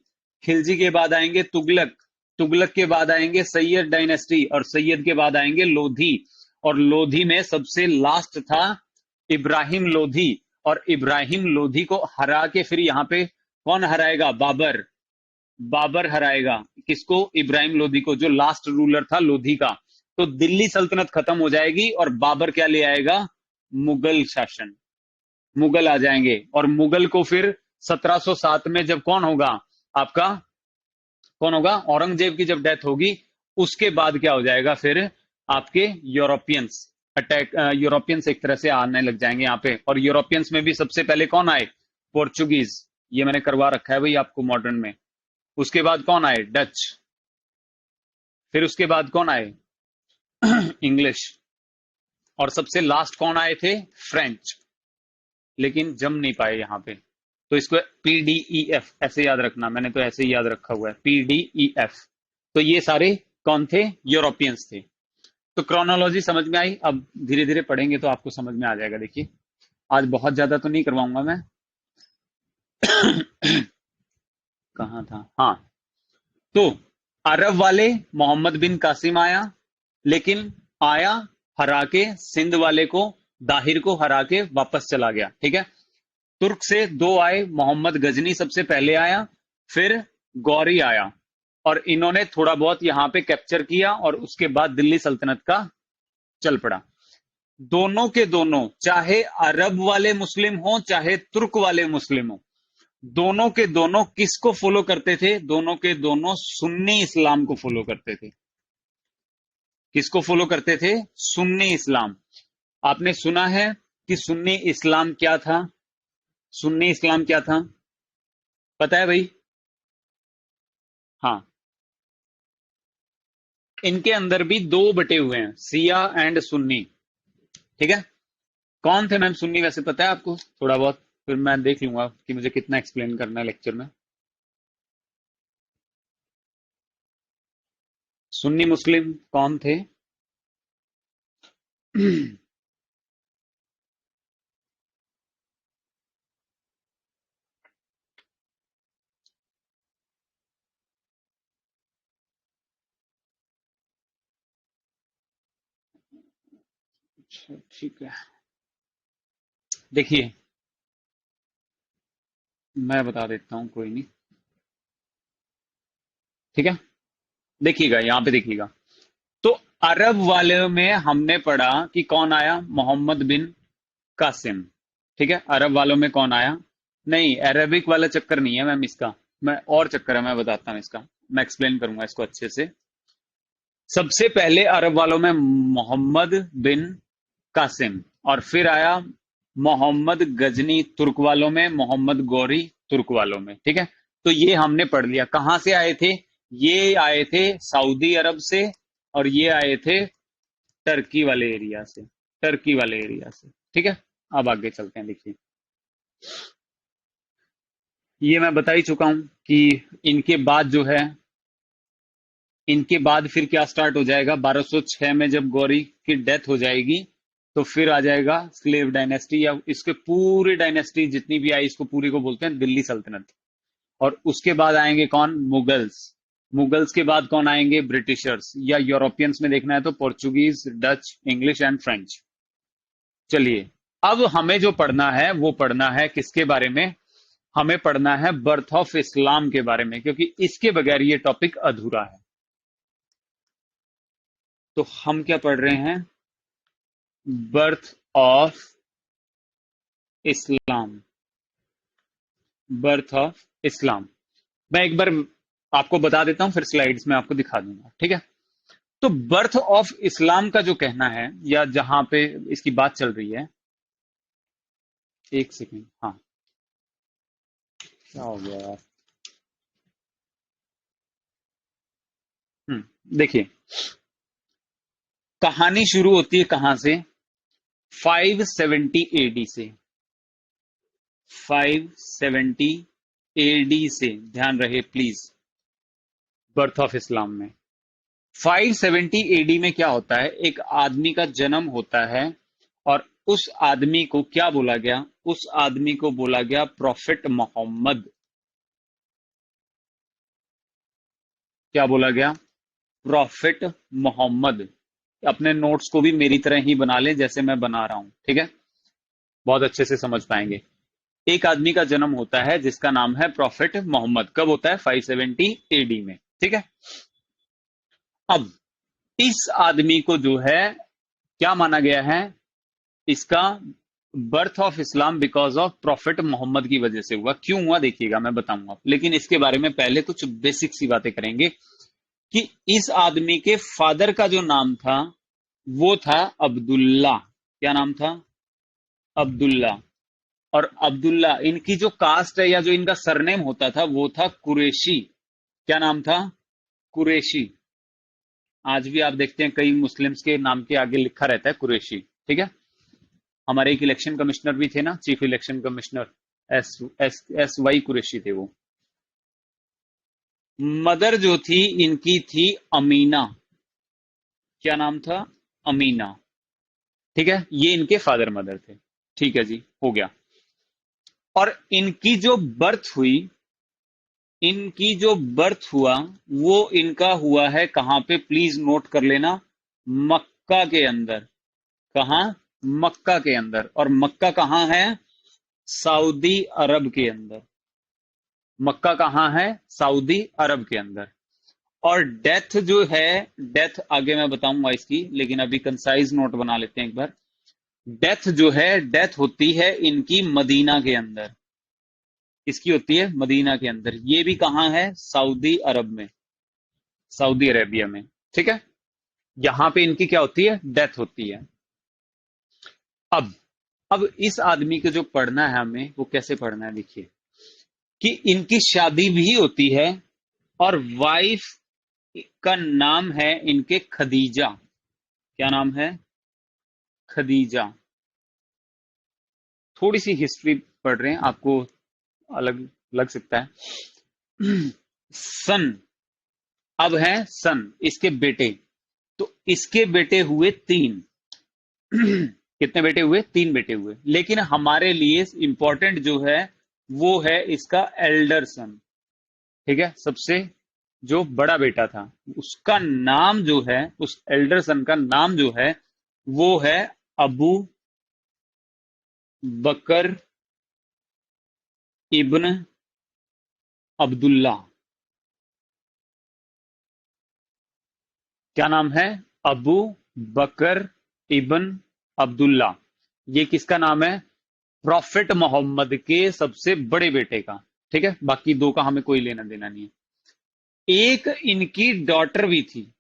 खिलजी के बाद आएंगे तुगलक, तुगलक के बाद आएंगे सैयद डायनेस्टी, और सैयद के बाद आएंगे लोधी, और लोधी में सबसे लास्ट था इब्राहिम लोधी। और इब्राहिम लोधी को हरा के फिर यहाँ पे कौन हराएगा? बाबर। बाबर हराएगा किसको? इब्राहिम लोधी को, जो लास्ट रूलर था लोधी का। तो दिल्ली सल्तनत खत्म हो जाएगी और बाबर क्या ले आएगा? मुगल शासन। मुगल आ जाएंगे, और मुगल को फिर 1707 में जब कौन होगा आपका? कौन होगा? औरंगजेब की जब डेथ होगी, उसके बाद क्या हो जाएगा फिर? आपके यूरोपियंस अटैक, यूरोपियंस एक तरह से आने लग जाएंगे यहाँ पे। और यूरोपियंस में भी सबसे पहले कौन आए? पोर्चुगीज। ये मैंने करवा रखा है भाई आपको मॉडर्न में। उसके बाद कौन आए? डच। फिर उसके बाद कौन आए? इंग्लिश। और सबसे लास्ट कौन आए थे? फ्रेंच। लेकिन जम नहीं पाए यहाँ पे। तो इसको PDEF ऐसे याद रखना, मैंने तो ऐसे ही याद रखा हुआ है, PDEF। तो ये सारे कौन थे? यूरोपियंस थे। तो क्रोनोलॉजी समझ में आई? अब धीरे धीरे पढ़ेंगे तो आपको समझ में आ जाएगा। देखिए, आज बहुत ज्यादा तो नहीं करवाऊंगा मैं। कहाँ था? हाँ, तो अरब वाले मोहम्मद बिन कासिम आया, लेकिन आया हरा के सिंध वाले को, दाहिर को हरा के वापस चला गया। ठीक है। तुर्क से दो आए, मोहम्मद गजनी सबसे पहले आया, फिर गौरी आया, और इन्होंने थोड़ा बहुत यहां पे कैप्चर किया, और उसके बाद दिल्ली सल्तनत का चल पड़ा। दोनों के दोनों, चाहे अरब वाले मुस्लिम हो चाहे तुर्क वाले मुस्लिम हो, दोनों के दोनों किसको फॉलो करते थे? दोनों के दोनों सुन्नी इस्लाम को फॉलो करते थे। किसको फॉलो करते थे? सुन्नी इस्लाम। आपने सुना है कि सुन्नी इस्लाम क्या था? सुन्नी इस्लाम क्या था? पता है भाई? हाँ, इनके अंदर भी दो बटे हुए हैं, सिया एंड सुन्नी। ठीक है। कौन थे मैम सुन्नी? वैसे पता है आपको थोड़ा बहुत? फिर मैं देख लूंगा कि मुझे कितना एक्सप्लेन करना है लेक्चर में। सुन्नी मुस्लिम कौन थे? अच्छा, ठीक है। देखिए, मैं बता देता हूं, कोई नहीं। ठीक है, देखिएगा यहां पे, देखिएगा। तो अरब वाले में हमने पढ़ा कि कौन आया? मोहम्मद बिन कासिम। ठीक है। अरब वालों में कौन आया? नहीं, अरेबिक वाला चक्कर नहीं है मैम इसका। मैं और चक्कर है, मैं बताता हूं इसका। मैं एक्सप्लेन करूंगा इसको अच्छे से। सबसे पहले अरब वालों में मोहम्मद बिन कासिम, और फिर आया मोहम्मद गजनी तुर्क वालों में, मोहम्मद गौरी तुर्क वालों में। ठीक है। तो ये हमने पढ़ लिया। कहां से आए थे? ये आए थे सऊदी अरब से, और ये आए थे टर्की वाले एरिया से, टर्की वाले एरिया से। ठीक है। अब आगे चलते हैं। देखिए, ये मैं बता ही चुका हूं कि इनके बाद जो है, इनके बाद फिर क्या स्टार्ट हो जाएगा? 1206 में जब गौरी की डेथ हो जाएगी, तो फिर आ जाएगा स्लेव डायनेस्टी, या इसके पूरी डायनेस्टी जितनी भी आई, इसको पूरी को बोलते हैं दिल्ली सल्तनत। और उसके बाद आएंगे कौन? मुगल्स। मुगल्स के बाद कौन आएंगे? ब्रिटिशर्स, या यूरोपियंस में देखना है तो Portuguese, Dutch, English and French. चलिए, अब हमें जो पढ़ना है वो पढ़ना है किसके बारे में? हमें पढ़ना है बर्थ ऑफ इस्लाम के बारे में, क्योंकि इसके बगैर ये टॉपिक अधूरा है। तो हम क्या पढ़ रहे हैं? Birth of Islam. Birth of इस्लाम। मैं एक बार आपको बता देता हूं, फिर स्लाइड्स में आपको दिखा दूंगा। ठीक है। तो बर्थ ऑफ इस्लाम का जो कहना है, या जहां पे इसकी बात चल रही है, एक सेकेंड, हाँ, क्या हो गया यार। देखिए, कहानी शुरू होती है कहां से? 570 एडी से। 570 एडी से, ध्यान रहे प्लीज, बर्थ ऑफ इस्लाम में। 570 एडी में क्या होता है? एक आदमी का जन्म होता है, और उस आदमी को क्या बोला गया? उस आदमी को बोला गया प्रॉफिट मोहम्मद। क्या बोला गया? प्रॉफिट मोहम्मद। अपने नोट्स को भी मेरी तरह ही बना लें जैसे मैं बना रहा हूं, ठीक है? बहुत अच्छे से समझ पाएंगे। एक आदमी का जन्म होता है जिसका नाम है प्रॉफिट मोहम्मद। कब होता है? 570 एडी में, ठीक है? अब इस आदमी को जो है क्या माना गया है? इसका birth of Islam because of prophet Muhammad की वजह से हुआ। क्यों हुआ देखिएगा, मैं बताऊंगा, लेकिन इसके बारे में पहले कुछ बेसिक सी बातें करेंगे कि इस आदमी के फादर का जो नाम था वो था अब्दुल्ला। क्या नाम था? अब्दुल्ला। और अब्दुल्ला, इनकी जो कास्ट है या जो इनका सरनेम होता था वो था कुरैशी। क्या नाम था? कुरैशी। आज भी आप देखते हैं कई मुस्लिम्स के नाम के आगे लिखा रहता है कुरैशी, ठीक है? हमारे एक इलेक्शन कमिश्नर भी थे ना, chief election commissioner, S S Y Qureshi थे वो। मदर जो थी इनकी थी अमीना। क्या नाम था? अमीना। ठीक है, ये इनके फादर मदर थे। ठीक है जी, हो गया। और इनकी जो बर्थ हुआ वो इनका हुआ है कहां पे? प्लीज नोट कर लेना। मक्का के अंदर। कहां? मक्का के अंदर। और मक्का कहां है? सऊदी अरब के अंदर। मक्का कहां है? सऊदी अरब के अंदर। और डेथ जो है, डेथ आगे मैं बताऊंगा इसकी, लेकिन अभी कंसाइज नोट बना लेते हैं एक बार। डेथ जो है, डेथ होती है इनकी मदीना के अंदर। किसकी होती है? मदीना के अंदर। ये भी कहां है? सऊदी अरब में, सऊदी अरेबिया में, ठीक है? यहां पे इनकी क्या होती है? डेथ होती है। अब अब इस आदमी को जो पढ़ना है हमें, वो कैसे पढ़ना है देखिए, कि इनकी शादी भी होती है, और वाइफ का नाम है इनके खदीजा। क्या नाम है? खदीजा। थोड़ी सी हिस्ट्री पढ़ रहे हैं, आपको अलग लग सकता है। सन, अब है सन इसके बेटे। तो इसके बेटे हुए तीन। कितने बेटे हुए? तीन बेटे हुए। लेकिन हमारे लिए इंपॉर्टेंट जो है वो है इसका एल्डर सन। ठीक है, सबसे जो बड़ा बेटा था, उसका नाम जो है, उस एल्डर सन का नाम जो है वो है अबू बकर इब्न अब्दुल्ला। क्या नाम है? अबू बकर इब्न अब्दुल्ला। ये किसका नाम है? प्रॉफिट मोहम्मद के सबसे बड़े बेटे का। ठीक है, बाकी दो का हमें कोई लेना देना नहीं है। एक इनकी डॉटर भी थी,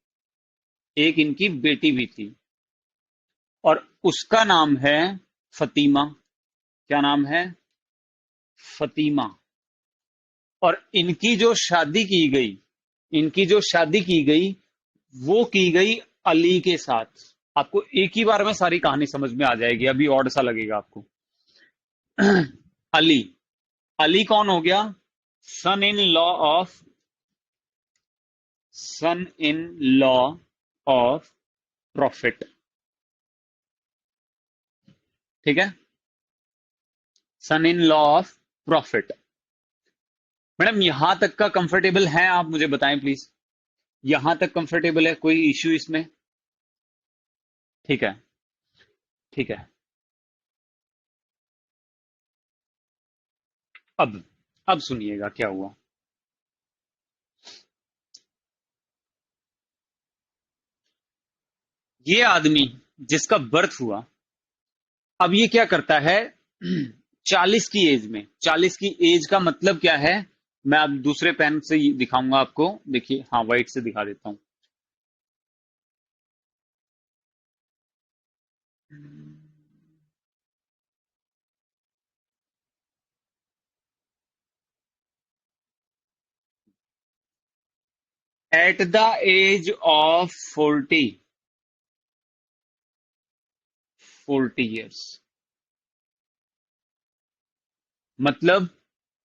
एक इनकी बेटी भी थी, और उसका नाम है फतीमा। क्या नाम है? फतीमा। और इनकी जो शादी की गई वो की गई अली के साथ। आपको एक ही बार में सारी कहानी समझ में आ जाएगी, अभी ऑड सा लगेगा आपको। अली। अली कौन हो गया? Son in law of, son in law of prophet. ठीक है, son in law of prophet. Madam यहां तक का कंफर्टेबल है? आप मुझे बताएं प्लीज, यहां तक कंफर्टेबल है? कोई इश्यू इसमें? ठीक है, ठीक है। अब सुनिएगा क्या हुआ। ये आदमी जिसका बर्थ हुआ, अब ये क्या करता है? 40 की एज में, 40 की एज का मतलब क्या है? मैं अब दूसरे पेन से दिखाऊंगा आपको। देखिए, हाँ, व्हाइट से दिखा देता हूं। एट द एज ऑफ 40 मतलब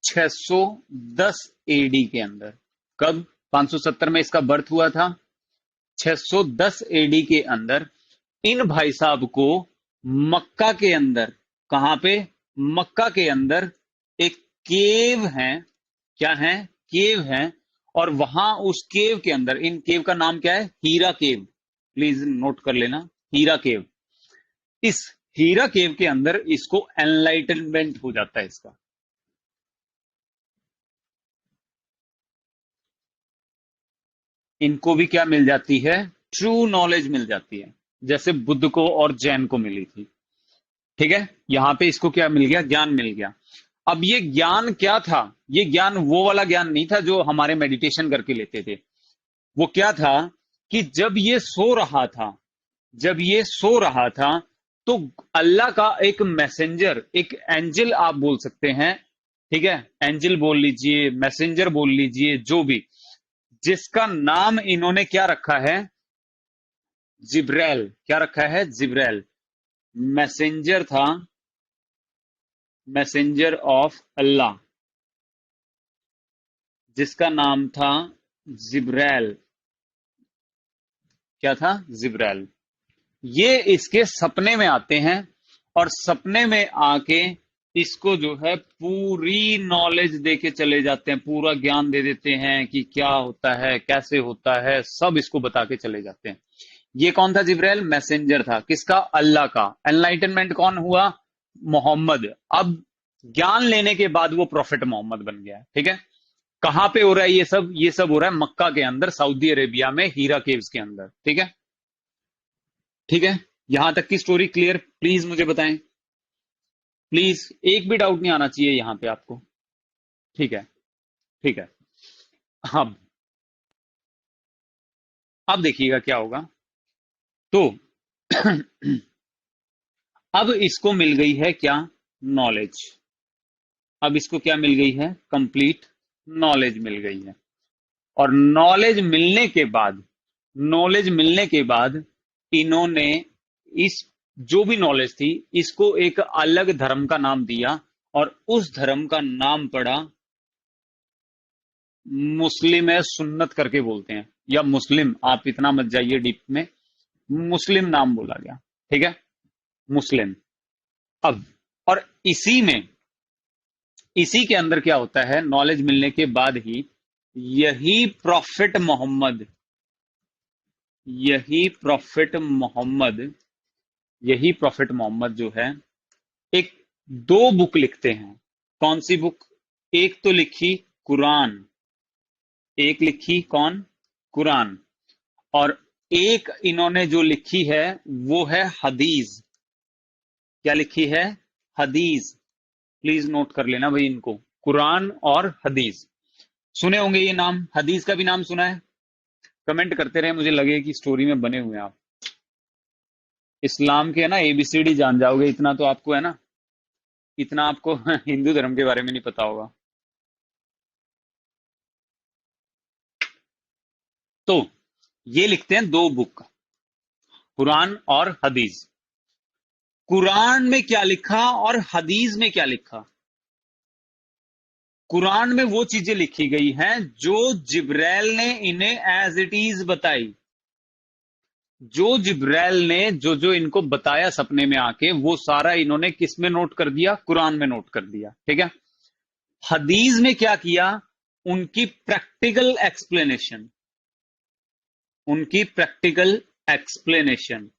610 एडी के अंदर। कब? 570 में इसका बर्थ हुआ था। 610 एडी के अंदर इन भाई साहब को मक्का के अंदर, कहां पे? मक्का के अंदर एक केव है। क्या है? केव है। और वहां उस केव के अंदर, इन केव का नाम क्या है? हीरा केव। प्लीज नोट कर लेना, हीरा केव। इस हीरा केव के अंदर इसको एनलाइटनमेंट हो जाता है इसका। इनको भी क्या मिल जाती है? ट्रू नॉलेज मिल जाती है, जैसे बुद्ध को और जैन को मिली थी। ठीक है, यहां पे इसको क्या मिल गया? ज्ञान मिल गया। अब ये ज्ञान क्या था? ये ज्ञान वो वाला ज्ञान नहीं था जो हमारे मेडिटेशन करके लेते थे। वो क्या था कि जब ये सो रहा था तो अल्लाह का एक मैसेंजर, एक एंजल आप बोल सकते हैं, ठीक है, एंजल बोल लीजिए, मैसेंजर बोल लीजिए, जो भी, जिसका नाम इन्होंने क्या रखा है? जिब्रैल। क्या रखा है? जिब्रैल। मैसेंजर था, मैसेंजर ऑफ अल्लाह, जिसका नाम था जिब्रैल। क्या था? जिब्रैल। ये इसके सपने में आते हैं और सपने में आके इसको जो है पूरी नॉलेज दे के चले जाते हैं, पूरा ज्ञान दे देते हैं कि क्या होता है, कैसे होता है, सब इसको बता के चले जाते हैं। ये कौन था? जिब्राइल मैसेंजर था। किसका? अल्लाह का। एनलाइटनमेंट कौन हुआ? मोहम्मद। अब ज्ञान लेने के बाद वो प्रॉफिट मोहम्मद बन गया। ठीक है, कहां पे हो रहा है ये सब? ये सब हो रहा है मक्का के अंदर, सऊदी अरेबिया में, हीरा केव्स के अंदर। ठीक है, ठीक है, यहां तक की स्टोरी क्लियर? प्लीज मुझे बताएं, प्लीज। एक भी डाउट नहीं आना चाहिए यहां पे आपको। ठीक है, ठीक है। अब अब देखिएगा क्या होगा। तो अब इसको मिल गई है क्या? नॉलेज। अब इसको क्या मिल गई है? कंप्लीट नॉलेज मिल गई है। और नॉलेज मिलने के बाद इन्होंने इस, जो भी नॉलेज थी, इसको एक अलग धर्म का नाम दिया और उस धर्म का नाम पड़ा मुस्लिम है, सुन्नत करके बोलते हैं, या मुस्लिम। आप इतना मत जाइए डीप में, मुस्लिम नाम बोला गया। ठीक है, मुस्लिम। अब और इसी के अंदर क्या होता है? नॉलेज मिलने के बाद ही यही प्रॉफिट मोहम्मद यही प्रॉफिट मोहम्मद यही प्रॉफिट मोहम्मद जो है, एक, दो बुक लिखते हैं। कौन सी बुक? एक तो लिखी कुरान, एक लिखी कौन? कुरान। और एक इन्होंने जो लिखी है वो है हदीस। क्या लिखी है? हदीस। प्लीज नोट कर लेना भाई इनको, कुरान और हदीस। सुने होंगे ये नाम, हदीस का भी नाम सुना है? कमेंट करते रहे, मुझे लगे कि स्टोरी में बने हुए हैं आप। इस्लाम के है ना एबीसीडी जान जाओगे, इतना तो आपको है ना, इतना आपको हिंदू धर्म के बारे में नहीं पता होगा। तो ये लिखते हैं दो बुक, कुरान और हदीस। कुरान में क्या लिखा और हदीस में क्या लिखा? कुरान में वो चीजें लिखी गई हैं जो जिब्रैल ने इन्हें एज इट इज बताई। जो जिब्रैल ने जो जो इनको बताया सपने में आके, वो सारा इन्होंने किस में नोट कर दिया? कुरान में नोट कर दिया। ठीक है, हदीस में क्या किया? उनकी प्रैक्टिकल एक्सप्लेनेशन, उनकी प्रैक्टिकल एक्सप्लेनेशन।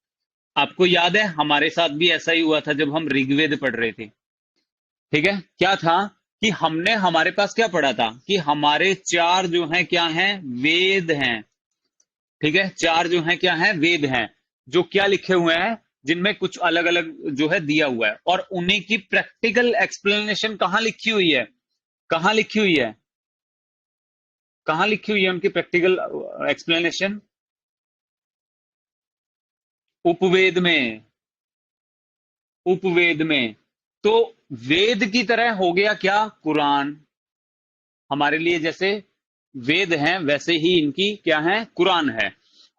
आपको याद है हमारे साथ भी ऐसा ही हुआ था जब हम ऋग्वेद पढ़ रहे थे। ठीक है, क्या था कि हमने, हमारे पास क्या पढ़ा था कि हमारे चार जो हैं क्या हैं? वेद हैं। ठीक है, चार जो हैं क्या हैं? वेद हैं, जो क्या लिखे हुए हैं, जिनमें कुछ अलग अलग जो है दिया हुआ है, और उन्हीं की प्रैक्टिकल एक्सप्लेनेशन कहां लिखी हुई है? कहां लिखी हुई है? कहां लिखी हुई है उनकी प्रैक्टिकल एक्सप्लेनेशन? उपवेद में। उपवेद में। तो वेद की तरह हो गया क्या? कुरान हमारे लिए, जैसे वेद हैं वैसे ही इनकी क्या है, कुरान है।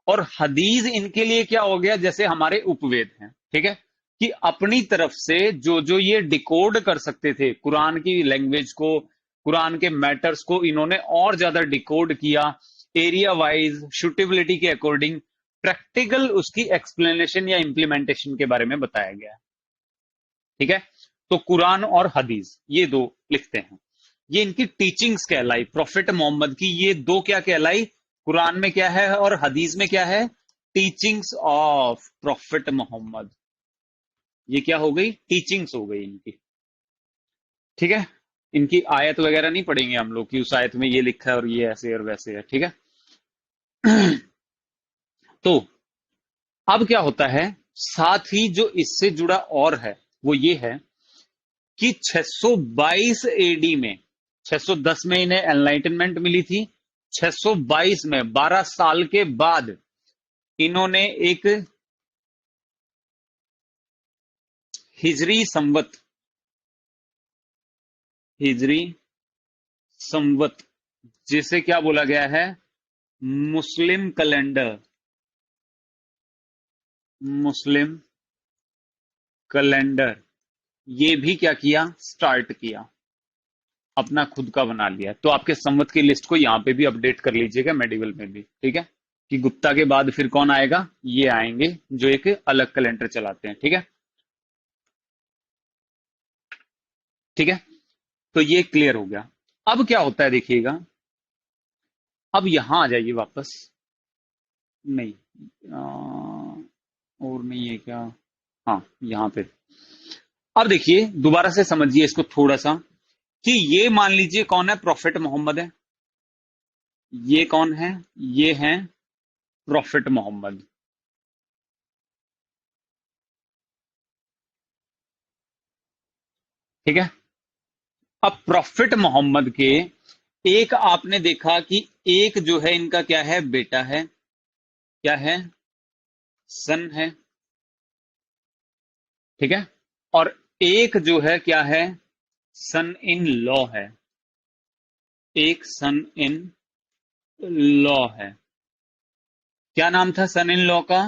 और हदीस इनके लिए क्या हो गया, जैसे हमारे उपवेद हैं। ठीक है, कि अपनी तरफ से जो जो ये डिकोड कर सकते थे कुरान की लैंग्वेज को, कुरान के मैटर्स को, इन्होंने और ज्यादा डिकोड किया, एरिया वाइज शूटेबिलिटी के अकॉर्डिंग प्रैक्टिकल उसकी एक्सप्लेनेशन या इंप्लीमेंटेशन के बारे में बताया गया है। ठीक है, तो कुरान और हदीस ये दो लिखते हैं, ये इनकी टीचिंग्स कहलाई, प्रॉफिट मोहम्मद की ये दो क्या कहलाई, कुरान में क्या है और हदीस में क्या है, टीचिंग्स ऑफ प्रॉफिट मोहम्मद। ये क्या हो गई, टीचिंग्स हो गई इनकी। ठीक है, इनकी आयत वगैरह नहीं पढ़ेंगे हम लोग कि उस आयत में ये लिखा है और ये ऐसे और वैसे है। ठीक है, तो अब क्या होता है, साथ ही जो इससे जुड़ा और है वो ये है कि 622 एडी में, 610 में इन्हें एनलाइटनमेंट मिली थी, 622 में 12 साल के बाद इन्होंने एक हिजरी संवत, हिजरी संवत जिसे क्या बोला गया है, मुस्लिम कैलेंडर, मुस्लिम कैलेंडर, ये भी क्या किया, स्टार्ट किया, अपना खुद का बना लिया। तो आपके संवत की लिस्ट को यहां पे भी अपडेट कर लीजिएगा, मेडिवल में भी। ठीक है, कि गुप्ता के बाद फिर कौन आएगा, ये आएंगे जो एक अलग कैलेंडर चलाते हैं। ठीक है, ठीक है, तो ये क्लियर हो गया। अब क्या होता है देखिएगा, अब यहां आ जाइए वापस, नहीं और नहीं है क्या, हाँ यहां पे। अब देखिए दोबारा से समझिए इसको थोड़ा सा, कि ये मान लीजिए कौन है, प्रॉफिट मोहम्मद है, ये कौन है, ये है प्रॉफिट मोहम्मद। ठीक है, अब प्रॉफिट मोहम्मद के एक आपने देखा कि एक जो है इनका क्या है, बेटा है, क्या है, सन है। ठीक है, और एक जो है क्या है, सन इन लॉ है, एक सन इन लॉ है। क्या नाम था सन इन लॉ का,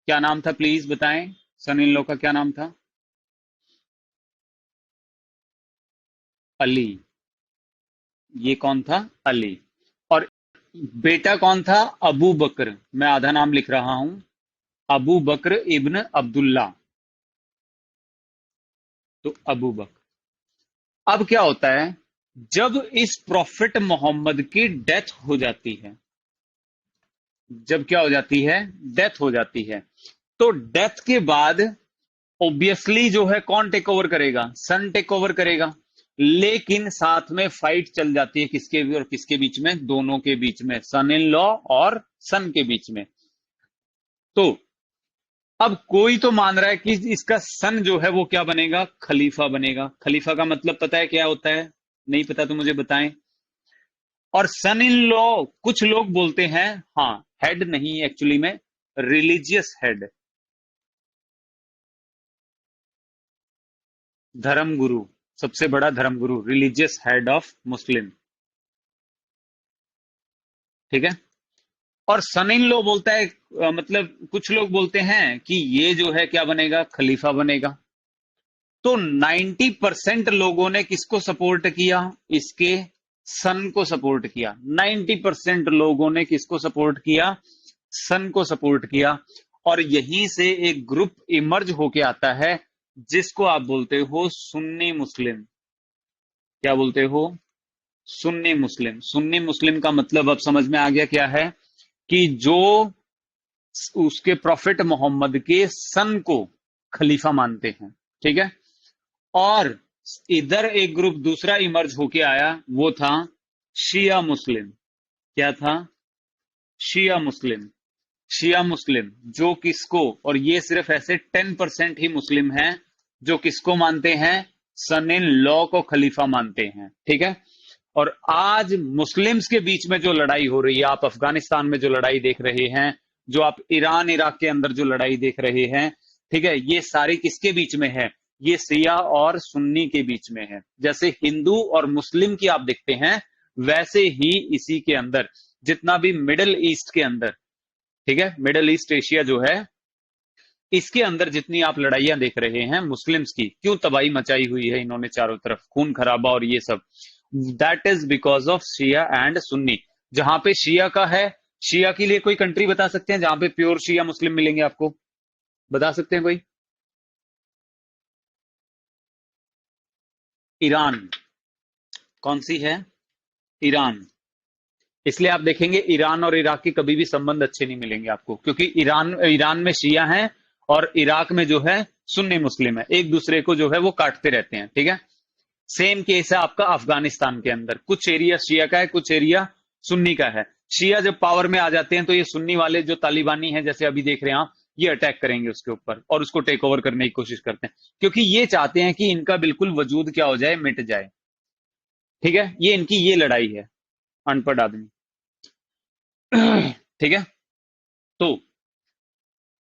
क्या नाम था प्लीज बताएं, सन इन लॉ का क्या नाम था, अली। ये कौन था, अली। और बेटा कौन था, अबू बकर, मैं आधा नाम लिख रहा हूं, अबू बकर इब्न अब्दुल्ला, तो अबू बकर। अब क्या होता है, जब इस प्रॉफिट मोहम्मद की डेथ हो जाती है, जब क्या हो जाती है, डेथ हो जाती है, तो डेथ के बाद ऑब्वियसली जो है कौन टेक ओवर करेगा, सन टेक ओवर करेगा। लेकिन साथ में फाइट चल जाती है किसके भी और किसके बीच में, दोनों के बीच में, सन इन लॉ और सन के बीच में। तो अब कोई तो मान रहा है कि इसका सन जो है वो क्या बनेगा, खलीफा बनेगा। खलीफा का मतलब पता है क्या होता है, नहीं पता तो मुझे बताएं। और सन इन लॉ कुछ लोग बोलते हैं, हाँ हेड नहीं एक्चुअली में, रिलीजियस हेड, धर्मगुरु, सबसे बड़ा धर्मगुरु, रिलीजियस हेड ऑफ मुस्लिम। ठीक है, और सन इन लॉ बोलता है, मतलब कुछ लोग बोलते हैं कि ये जो है क्या बनेगा, खलीफा बनेगा। तो 90% लोगों ने किसको सपोर्ट किया, इसके सन को सपोर्ट किया। 90% लोगों ने किसको सपोर्ट किया, सन को सपोर्ट किया। और यहीं से एक ग्रुप इमर्ज होके आता है जिसको आप बोलते हो सुन्नी मुस्लिम। क्या बोलते हो, सुन्नी मुस्लिम। सुन्नी मुस्लिम का मतलब अब समझ में आ गया क्या है, कि जो उसके प्रॉफिट मोहम्मद के सन को खलीफा मानते हैं। ठीक है, और इधर एक ग्रुप दूसरा इमर्ज होके आया, वो था शिया मुस्लिम। क्या था, शिया मुस्लिम। शिया मुस्लिम जो किसको, और ये सिर्फ ऐसे 10% ही मुस्लिम हैं जो किसको मानते हैं, सन इन लॉ को खलीफा मानते हैं। ठीक है, और आज मुस्लिम्स के बीच में जो लड़ाई हो रही है, आप अफगानिस्तान में जो लड़ाई देख रहे हैं, जो आप ईरान इराक के अंदर जो लड़ाई देख रहे हैं, ठीक है, ये सारी किसके बीच में है, ये शिया और सुन्नी के बीच में है। जैसे हिंदू और मुस्लिम की आप देखते हैं, वैसे ही इसी के अंदर जितना भी मिडल ईस्ट के अंदर, ठीक है, मिडल ईस्ट एशिया जो है, इसके अंदर जितनी आप लड़ाइयां देख रहे हैं मुस्लिम्स की, क्यों तबाही मचाई हुई है इन्होंने चारों तरफ, खून खराबा और ये सब, that is because of Shia and Sunni. जहां पे शिया का है, शिया के लिए कोई कंट्री बता सकते हैं जहां पे प्योर शिया मुस्लिम मिलेंगे आपको? बता सकते हैं कोई? ईरान। कौन सी है? ईरान। इसलिए आप देखेंगे ईरान और इराक के कभी भी संबंध अच्छे नहीं मिलेंगे आपको, क्योंकि ईरान ईरान में शिया हैं और इराक में जो है सुन्नी मुस्लिम है, एक दूसरे को जो है वो काटते रहते हैं, ठीक है। सेम केस है आपका अफगानिस्तान के अंदर, कुछ एरिया शिया का है, कुछ एरिया सुन्नी का है। शिया जब पावर में आ जाते हैं तो ये सुन्नी वाले जो तालिबानी हैं, जैसे अभी देख रहे हैं आप, ये अटैक करेंगे उसके ऊपर और उसको टेक ओवर करने की कोशिश करते हैं, क्योंकि ये चाहते हैं कि इनका बिल्कुल वजूद क्या हो जाए, मिट जाए, ठीक है। ये इनकी ये लड़ाई है, अनपढ़ आदमी। ठीक है। तो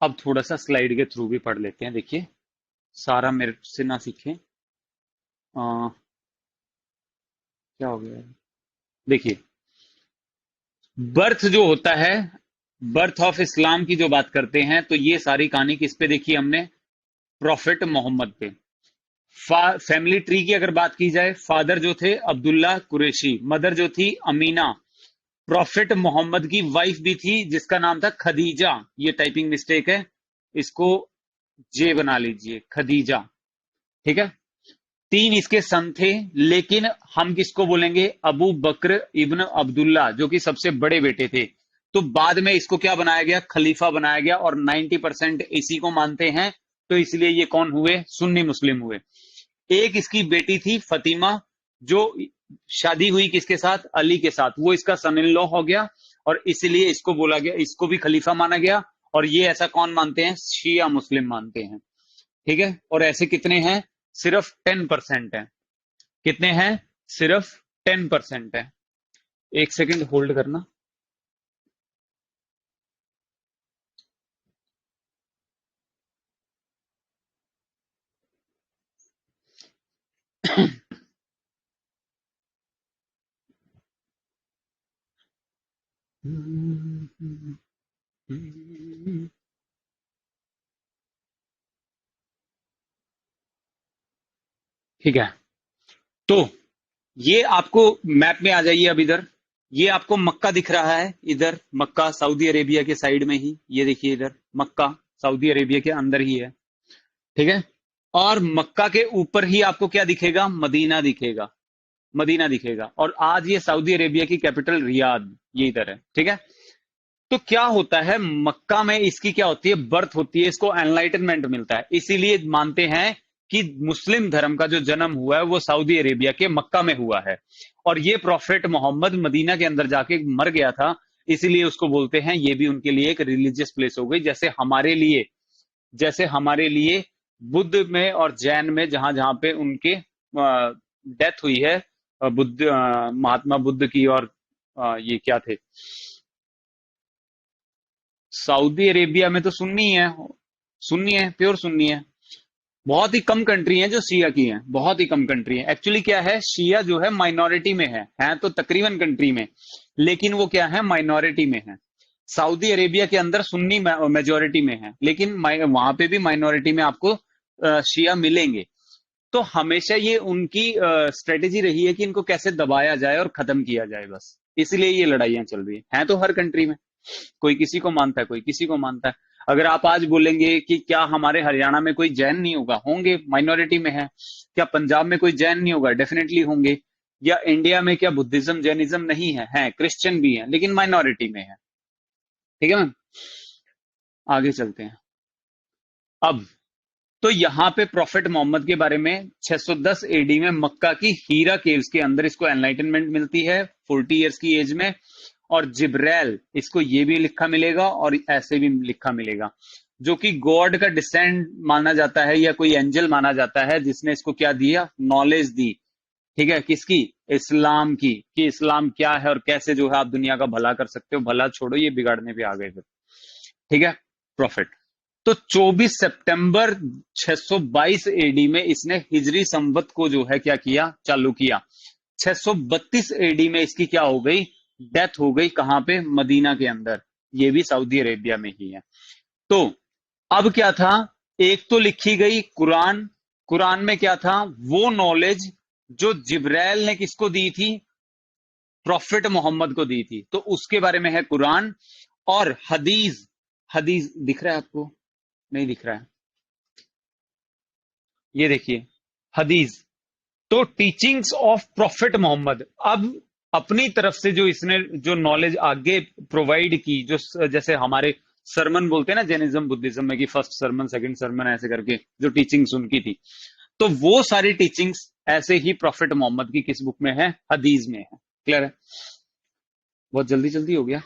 अब थोड़ा सा स्लाइड के थ्रू भी पढ़ लेते हैं, देखिए, सारा मेरे से ना सीखें। क्या हो गया है? देखिए, बर्थ जो होता है, बर्थ ऑफ इस्लाम की जो बात करते हैं, तो ये सारी कहानी किस पे देखी हमने? प्रॉफिट मोहम्मद पे। फैमिली ट्री की अगर बात की जाए, फादर जो थे अब्दुल्ला कुरैशी, मदर जो थी अमीना, प्रॉफिट मोहम्मद की वाइफ भी थी जिसका नाम था खदीजा, ये टाइपिंग मिस्टेक है, इसको जे बना लीजिए, खदीजा, ठीक है। तीन इसके सन थे, लेकिन हम किसको बोलेंगे? अबू बकर इब्न अब्दुल्ला, जो कि सबसे बड़े बेटे थे। तो बाद में इसको क्या बनाया गया? खलीफा बनाया गया, और 90% इसी को मानते हैं, तो इसलिए ये कौन हुए? सुन्नी मुस्लिम हुए। एक इसकी बेटी थी फतिमा, जो शादी हुई किसके साथ? अली के साथ, वो इसका सन इन लॉ हो गया, और इसलिए इसको बोला गया, इसको भी खलीफा माना गया। और ये ऐसा कौन मानते हैं? शिया मुस्लिम मानते हैं, ठीक है। और ऐसे कितने हैं? सिर्फ 10% है। कितने हैं? सिर्फ 10% है। एक सेकंड होल्ड करना। ठीक है। तो ये आपको मैप में आ जाइए अब इधर, ये आपको मक्का दिख रहा है इधर, मक्का सऊदी अरेबिया के साइड में ही, ये देखिए इधर मक्का सऊदी अरेबिया के अंदर ही है, ठीक है। और मक्का के ऊपर ही आपको क्या दिखेगा? मदीना दिखेगा, मदीना दिखेगा। और आज ये सऊदी अरेबिया की कैपिटल रियाद, ये इधर है, ठीक है। तो क्या होता है, मक्का में इसकी क्या होती है? बर्थ होती है, इसको एनलाइटनमेंट मिलता है, इसीलिए मानते हैं कि मुस्लिम धर्म का जो जन्म हुआ है वो सऊदी अरेबिया के मक्का में हुआ है। और ये प्रॉफिट मोहम्मद मदीना के अंदर जाके मर गया था, इसीलिए उसको बोलते हैं, ये भी उनके लिए एक रिलीजियस प्लेस हो गई, जैसे हमारे लिए बुद्ध में और जैन में जहां जहां पे उनके डेथ हुई है, महात्मा बुद्ध की, और ये क्या थे, सऊदी अरेबिया में तो सुन्नी है, सुन्नी है, प्योर सुन्नी है। बहुत ही कम कंट्री हैं जो शिया की हैं, बहुत ही कम कंट्री है। एक्चुअली क्या है, शिया जो है माइनॉरिटी में है तो तकरीबन कंट्री में, लेकिन वो क्या है, माइनॉरिटी में है। सऊदी अरेबिया के अंदर सुन्नी मेजोरिटी में है, लेकिन वहां पे भी माइनॉरिटी में आपको शिया मिलेंगे। तो हमेशा ये उनकी स्ट्रेटेजी रही है कि इनको कैसे दबाया जाए और खत्म किया जाए, बस इसलिए ये लड़ाइयां चल रही हैं तो हर कंट्री में। कोई किसी को मानता है, कोई किसी को मानता है। अगर आप आज बोलेंगे कि क्या हमारे हरियाणा में कोई जैन नहीं होगा, होंगे, माइनॉरिटी में है। क्या पंजाब में कोई जैन नहीं होगा? डेफिनेटली होंगे। या इंडिया में क्या बुद्धिज्म जैनिज्म नहीं है क्रिश्चियन भी है, लेकिन माइनॉरिटी में है, ठीक है मैम। आगे चलते हैं अब। तो यहां पे प्रॉफिट मोहम्मद के बारे में 610 एडी में मक्का की हीरा केव्स के अंदर इसको एनलाइटनमेंट मिलती है 40 इयर्स की एज में। और जिब्रैल, इसको ये भी लिखा मिलेगा और ऐसे भी लिखा मिलेगा, जो कि गॉड का डिसेंड माना जाता है या कोई एंजल माना जाता है, जिसने इसको क्या दिया? नॉलेज दी, ठीक है। किसकी? इस्लाम की, कि इस्लाम क्या है और कैसे जो है आप दुनिया का भला कर सकते हो। भला छोड़ो, ये बिगाड़ने पे आ गए फिर, ठीक है। प्रॉफिट तो 24 सितंबर 622 एडी में इसने हिजरी संवत को जो है क्या किया? चालू किया। 632 एडी में इसकी क्या हो गई, डेथ हो गई। कहां पे, मदीना के अंदर, ये भी सऊदी अरेबिया में ही है। तो अब क्या था, एक तो लिखी गई कुरान, कुरान में क्या था, वो नॉलेज जो जिब्राइल ने किसको दी थी, प्रॉफिट मोहम्मद को दी थी, तो उसके बारे में है कुरान। और हदीस, हदीस दिख रहा है आपको, नहीं दिख रहा है, ये देखिए हदीस, तो टीचिंग्स ऑफ प्रॉफिट मोहम्मद। अब अपनी तरफ से जो इसने जो नॉलेज आगे प्रोवाइड की, जो जैसे हमारे सरमन बोलते हैं ना जैनिज्म बुद्धिज्म में, कि फर्स्ट सरमन सेकंड सरमन ऐसे करके जो टीचिंग्स उनकी थी, तो वो सारी टीचिंग्स ऐसे ही प्रॉफिट मोहम्मद की किस बुक में है, हदीस में है। क्लियर है, बहुत जल्दी जल्दी हो गया,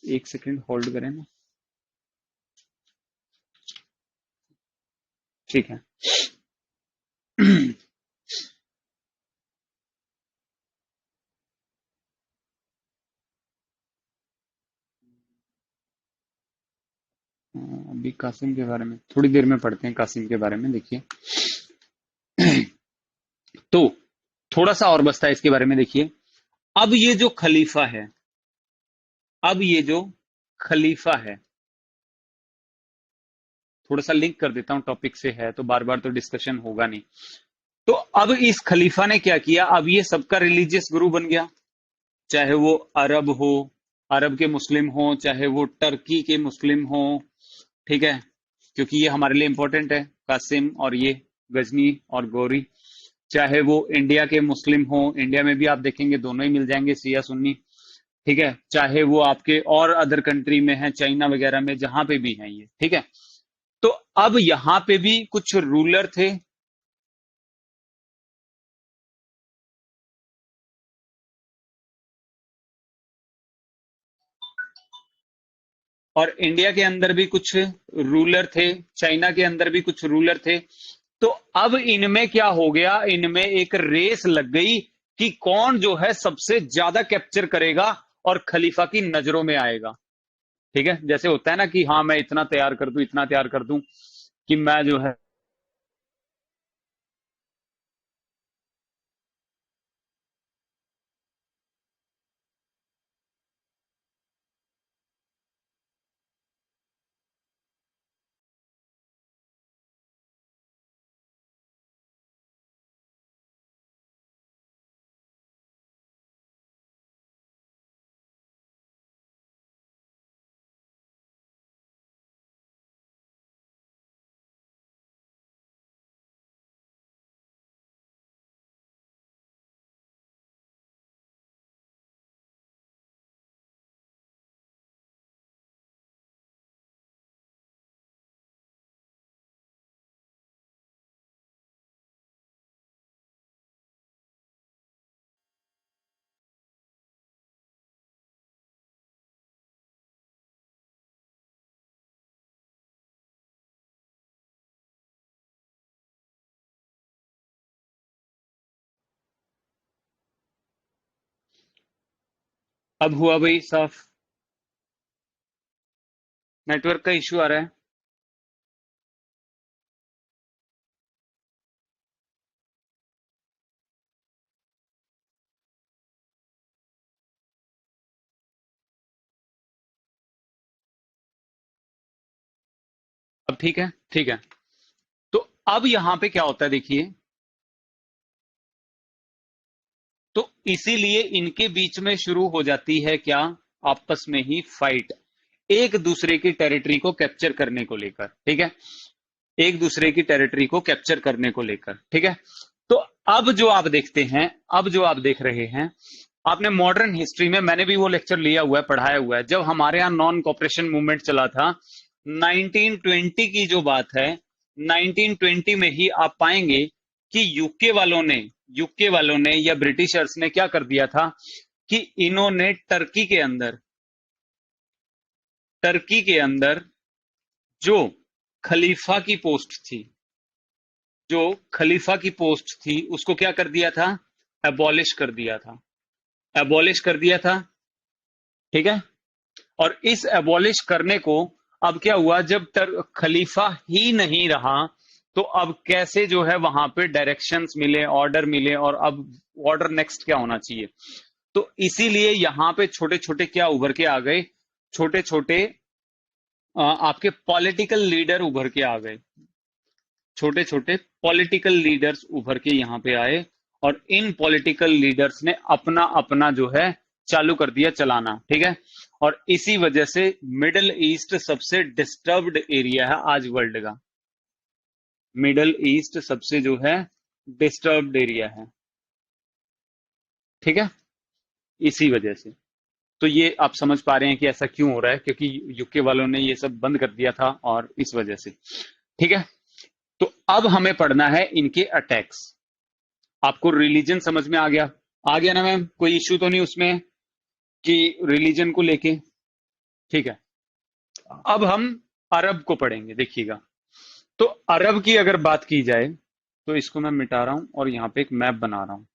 एक सेकंड होल्ड करें ना, ठीक है। अभी कासिम के बारे में थोड़ी देर में पढ़ते हैं, कासिम के बारे में देखिए। तो थोड़ा सा और बचता है इसके बारे में, देखिए। अब ये जो खलीफा है, अब ये जो खलीफा है, थोड़ा सा लिंक कर देता हूं, टॉपिक से है तो बार बार तो डिस्कशन होगा नहीं। तो अब इस खलीफा ने क्या किया, अब ये सबका रिलीजियस गुरु बन गया, चाहे वो अरब हो, अरब के मुस्लिम हो, चाहे वो टर्की के मुस्लिम हो, ठीक है, क्योंकि ये हमारे लिए इंपॉर्टेंट है, कासिम और ये गजनी और गौरी। चाहे वो इंडिया के मुस्लिम हो, इंडिया में भी आप देखेंगे दोनों ही मिल जाएंगे, सिया सुन्नी, ठीक है। चाहे वो आपके और अदर कंट्री में है, चाइना वगैरह में, जहां पे भी हैं ये, ठीक है। तो अब यहां पे भी कुछ रूलर थे, और इंडिया के अंदर भी कुछ रूलर थे, चाइना के अंदर भी कुछ रूलर थे। तो अब इनमें क्या हो गया, इनमें एक रेस लग गई कि कौन जो है सबसे ज्यादा कैप्चर करेगा और खलीफा की नजरों में आएगा। ठीक है, जैसे होता है ना कि हाँ मैं इतना तैयार कर दूं, इतना तैयार कर दूं कि मैं जो है, अब हुआ भाई साफ, नेटवर्क का इश्यू आ रहा है। अब ठीक है, ठीक है। तो अब यहां पे क्या होता है देखिए, तो इसीलिए इनके बीच में शुरू हो जाती है क्या, आपस में ही फाइट, एक दूसरे की टेरिटरी को कैप्चर करने को लेकर, ठीक है, एक दूसरे की टेरिटरी को कैप्चर करने को लेकर, ठीक है। तो अब जो आप देखते हैं, अब जो आप देख रहे हैं, आपने मॉडर्न हिस्ट्री में, मैंने भी वो लेक्चर लिया हुआ है, पढ़ाया हुआ है, जब हमारे यहाँ नॉन कॉपरेशन मूवमेंट चला था 1920 की जो बात है, 1920 में ही आप पाएंगे कि यूके वालों ने या ब्रिटिशर्स ने क्या कर दिया था कि इन्होंने टर्की के अंदर जो खलीफा की पोस्ट थी, जो खलीफा की पोस्ट थी, उसको क्या कर दिया था, एबॉलिश कर दिया था, एबॉलिश कर दिया था, ठीक है। और इस एबॉलिश करने को, अब क्या हुआ, जब तक खलीफा ही नहीं रहा, तो अब कैसे जो है वहां पे डायरेक्शंस मिले, ऑर्डर मिले, और अब ऑर्डर नेक्स्ट क्या होना चाहिए। तो इसीलिए यहां पे छोटे छोटे क्या उभर के आ गए, छोटे छोटे आपके पॉलिटिकल लीडर उभर के आ गए, छोटे छोटे पॉलिटिकल लीडर्स उभर के यहाँ पे आए, और इन पॉलिटिकल लीडर्स ने अपना अपना जो है चालू कर दिया चलाना, ठीक है। और इसी वजह से मिडल ईस्ट सबसे डिस्टर्ब्ड एरिया है आज वर्ल्ड का। मिडल ईस्ट सबसे जो है डिस्टर्ब्ड एरिया है, ठीक है, इसी वजह से। तो ये आप समझ पा रहे हैं कि ऐसा क्यों हो रहा है, क्योंकि यूके वालों ने ये सब बंद कर दिया था और इस वजह से, ठीक है। तो अब हमें पढ़ना है इनके अटैक्स। आपको रिलीजन समझ में आ गया ना मैम, कोई इश्यू तो नहीं उसमें कि रिलीजन को लेके, ठीक है। अब हम अरब को पढ़ेंगे, देखिएगा। तो अरब की अगर बात की जाए, तो इसको मैं मिटा रहा हूं और यहां पे एक मैप बना रहा हूं।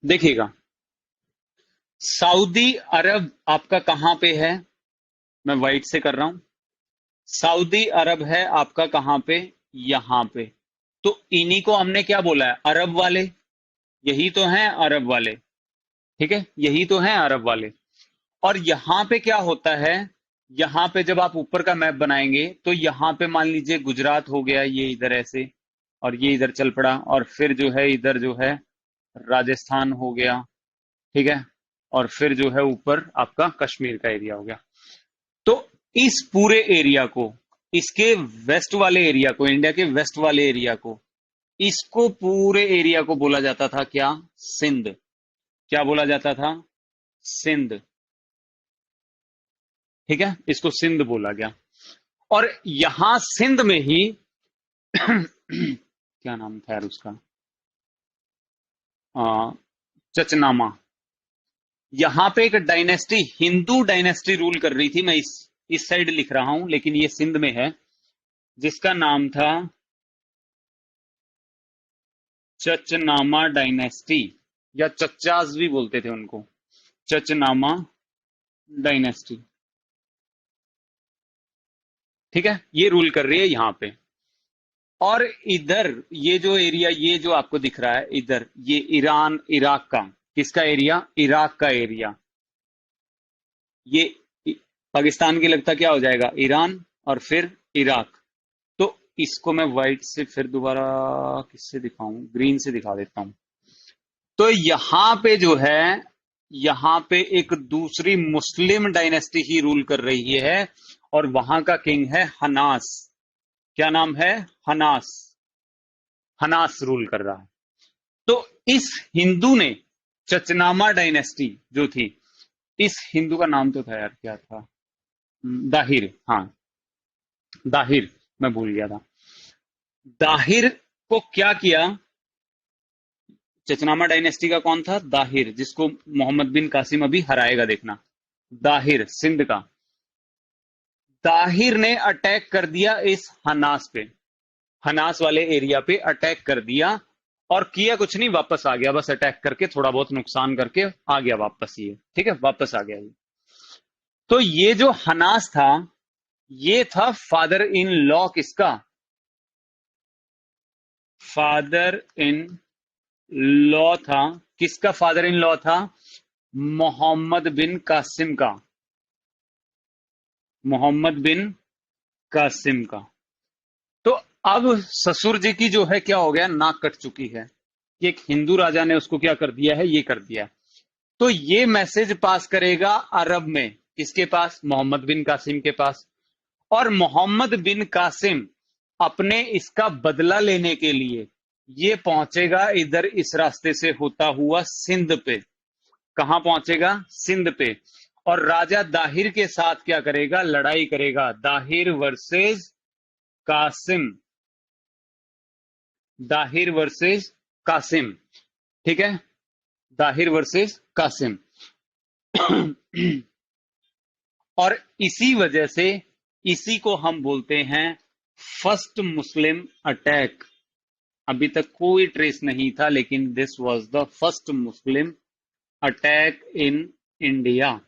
देखिएगा, सऊदी अरब आपका कहां पे है, मैं वाइट से कर रहा हूं। सऊदी अरब है आपका कहां पे, यहां पे। तो इन्हीं को हमने क्या बोला है, अरब वाले। यही तो हैं अरब वाले, ठीक है, यही तो हैं अरब वाले। और यहां पे क्या होता है, यहां पे जब आप ऊपर का मैप बनाएंगे, तो यहां पे मान लीजिए गुजरात हो गया, ये इधर ऐसे, और ये इधर चल पड़ा, और फिर जो है इधर जो है राजस्थान हो गया, ठीक है, और फिर जो है ऊपर आपका कश्मीर का एरिया हो गया। तो इस पूरे एरिया को, इसके वेस्ट वाले एरिया को, इंडिया के वेस्ट वाले एरिया को, इसको पूरे एरिया को बोला जाता था क्या, सिंध। क्या बोला जाता था, सिंध, ठीक है, इसको सिंध बोला गया। और यहां सिंध में ही क्या नाम था यार उसका, आ, चचनामा। यहां पे एक डायनेस्टी, हिंदू डायनेस्टी रूल कर रही थी, मैं इस साइड लिख रहा हूं लेकिन ये सिंध में है, जिसका नाम था चचनामा डायनेस्टी, या चच्चास भी बोलते थे उनको, चचनामा डायनेस्टी, ठीक है, ये रूल कर रही है यहां पे। और इधर ये जो एरिया, ये जो आपको दिख रहा है इधर, ये ईरान इराक का, किसका एरिया, इराक का एरिया। ये पाकिस्तान की लगता क्या हो जाएगा, ईरान, और फिर इराक। तो इसको मैं व्हाइट से फिर दोबारा किससे दिखाऊं, ग्रीन से दिखा देता हूं। तो यहां पे जो है, यहां पे एक दूसरी मुस्लिम डायनेस्टी ही रूल कर रही है, और वहां का किंग है हनास। क्या नाम है, हनास। हनास रूल कर रहा है। तो इस हिंदू ने, चचनामा डायनेस्टी जो थी, इस हिंदू का नाम तो था यार, क्या था, दाहिर, हाँ, दाहिर, मैं भूल गया था। दाहिर को क्या किया, चचनामा डायनेस्टी का कौन था, दाहिर, जिसको मोहम्मद बिन कासिम अभी हराएगा, देखना। दाहिर सिंध का, ताहिर ने अटैक कर दिया इस हनास पे, हनास वाले एरिया पे अटैक कर दिया, और किया कुछ नहीं, वापस आ गया, बस अटैक करके थोड़ा बहुत नुकसान करके आ गया वापस, ये ठीक है, वापस आ गया ये। तो ये जो हनास था, ये था फादर इन लॉ किसका, फादर इन लॉ था, किसका फादर इन लॉ था, मोहम्मद बिन कासिम का, मोहम्मद बिन कासिम का। तो अब ससुर जी की जो है क्या हो गया, नाक कट चुकी है कि एक हिंदू राजा ने उसको क्या कर दिया है, ये कर दिया है। तो ये मैसेज पास करेगा अरब में, किसके पास, मोहम्मद बिन कासिम के पास। और मोहम्मद बिन कासिम अपने इसका बदला लेने के लिए ये पहुंचेगा इधर इस रास्ते से होता हुआ सिंध पे। कहां पहुंचेगा, सिंध पे। और राजा दाहिर के साथ क्या करेगा, लड़ाई करेगा, दाहिर वर्सेस कासिम, दाहिर वर्सेस कासिम। ठीक है, दाहिर वर्सेस कासिम। और इसी वजह से इसी को हम बोलते हैं फर्स्ट मुस्लिम अटैक। अभी तक कोई ट्रेस नहीं था, लेकिन this was the first Muslim attack in India.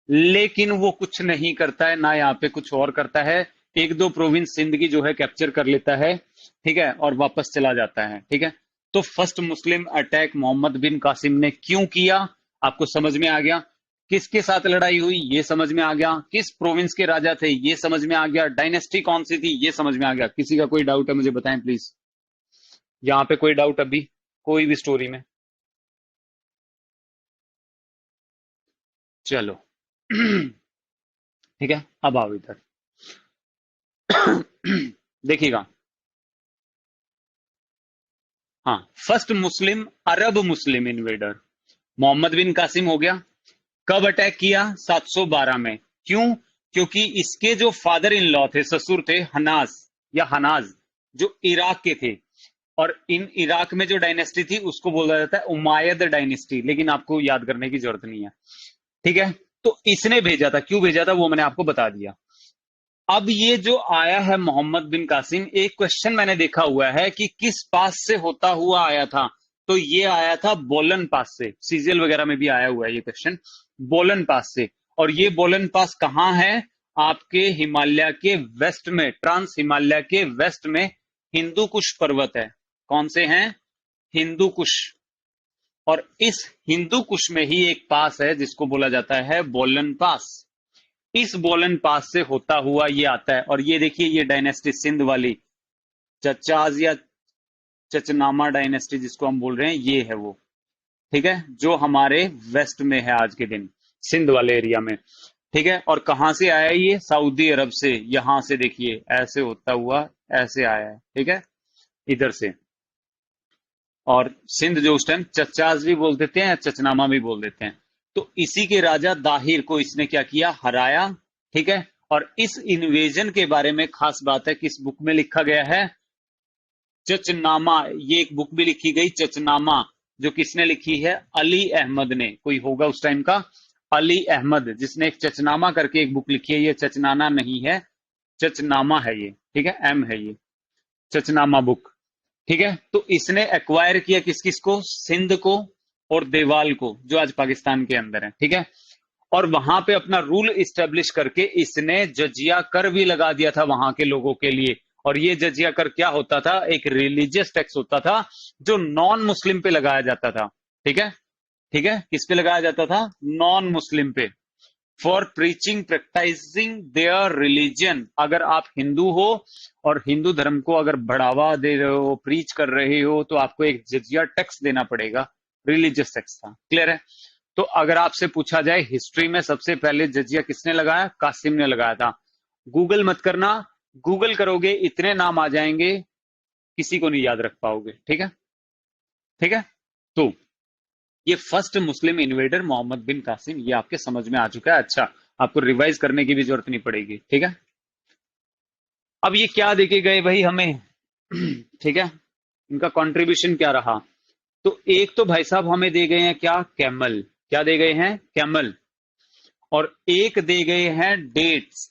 लेकिन वो कुछ नहीं करता है ना, यहाँ पे कुछ और करता है। एक दो प्रोविंस सिंध की जो है कैप्चर कर लेता है, ठीक है, और वापस चला जाता है। ठीक है, तो फर्स्ट मुस्लिम अटैक मोहम्मद बिन कासिम ने क्यों किया, आपको समझ में आ गया। किसके साथ लड़ाई हुई ये समझ में आ गया, किस प्रोविंस के राजा थे ये समझ में आ गया, डायनेस्टी कौन सी थी ये समझ में आ गया। किसी का कोई डाउट है मुझे बताएं प्लीज, यहाँ पे कोई डाउट अभी, कोई भी स्टोरी में। चलो। ठीक है, अब आओ इधर। देखिएगा, हाँ, फर्स्ट मुस्लिम अरब मुस्लिम इन्वेडर मोहम्मद बिन कासिम हो गया। कब अटैक किया, 712 में। क्यों, क्योंकि इसके जो फादर इन लॉ थे, ससुर थे, हनास या हनाज, जो इराक के थे। और इन इराक में जो डायनेस्टी थी उसको बोला जाता है उमायद डायनेस्टी, लेकिन आपको याद करने की जरूरत नहीं है। ठीक है, तो इसने भेजा था, क्यों भेजा था वो मैंने आपको बता दिया। अब ये जो आया है मोहम्मद बिन कासिम, एक क्वेश्चन मैंने देखा हुआ है कि किस पास से होता हुआ आया था। तो ये आया था बोलन पास से, सीजीएल वगैरह में भी आया हुआ है ये क्वेश्चन, बोलन पास से। और ये बोलन पास कहाँ है, आपके हिमालय के वेस्ट में, ट्रांस हिमालय के वेस्ट में हिंदू कुश पर्वत है। कौन से हैं, हिंदू कुश। और इस हिंदू कुश में ही एक पास है जिसको बोला जाता है बोलन पास। इस बोलन पास से होता हुआ ये आता है। और ये देखिए, ये डायनेस्टी सिंध वाली, चचाज या चचनामा डायनेस्टी जिसको हम बोल रहे हैं, ये है वो। ठीक है, जो हमारे वेस्ट में है आज के दिन, सिंध वाले एरिया में। ठीक है, और कहां से आया है ये, सऊदी अरब से। यहां से देखिए ऐसे होता हुआ ऐसे आया है। ठीक है, इधर से। और सिंध जो उस टाइम चचाज भी बोल देते हैं, चचनामा भी बोल देते हैं। तो इसी के राजा दाहिर को इसने क्या किया, हराया। ठीक है, और इस इन्वेजन के बारे में खास बात है, किस बुक में लिखा गया है, चचनामा। ये एक बुक भी लिखी गई चचनामा, जो किसने लिखी है, अली अहमद ने। कोई होगा उस टाइम का, अली अहमद, जिसने एक चचनामा करके एक बुक लिखी है। ये चचनाना नहीं है, चचनामा है ये। ठीक है, एम है ये, चचनामा बुक। ठीक है, तो इसने एक्वायर किया किस किस को, सिंध को और देवाल को, जो आज पाकिस्तान के अंदर है। ठीक है, और वहां पे अपना रूल इस्टेब्लिश करके इसने जजिया कर भी लगा दिया था वहां के लोगों के लिए। और ये जजिया कर क्या होता था, एक रिलीजियस टैक्स होता था जो नॉन मुस्लिम पे लगाया जाता था। ठीक है, ठीक है, किस पे लगाया जाता था, नॉन मुस्लिम पे। For preaching practicing their religion. अगर आप हिंदू हो और हिंदू धर्म को अगर बढ़ावा दे रहे हो, प्रीच कर रहे हो, तो आपको एक जजिया टैक्स देना पड़ेगा। रिलीजियस टैक्स था, क्लियर है। तो अगर आपसे पूछा जाए हिस्ट्री में सबसे पहले जजिया किसने लगाया, कासिम ने लगाया था। गूगल मत करना, गूगल करोगे इतने नाम आ जाएंगे, किसी को नहीं याद रख पाओगे। ठीक है, ठीक है। तो ये फर्स्ट मुस्लिम इन्वेडर मोहम्मद बिन कासिम, ये आपके समझ में आ चुका है। अच्छा, आपको रिवाइज करने की भी जरूरत नहीं पड़ेगी। ठीक है, अब ये क्या देके गए भाई हमें, ठीक है, इनका कंट्रीब्यूशन क्या रहा। तो एक तो भाई साहब हमें दे गए हैं क्या, कैमल। क्या दे गए हैं, कैमल। और एक दे गए हैं डेट्स।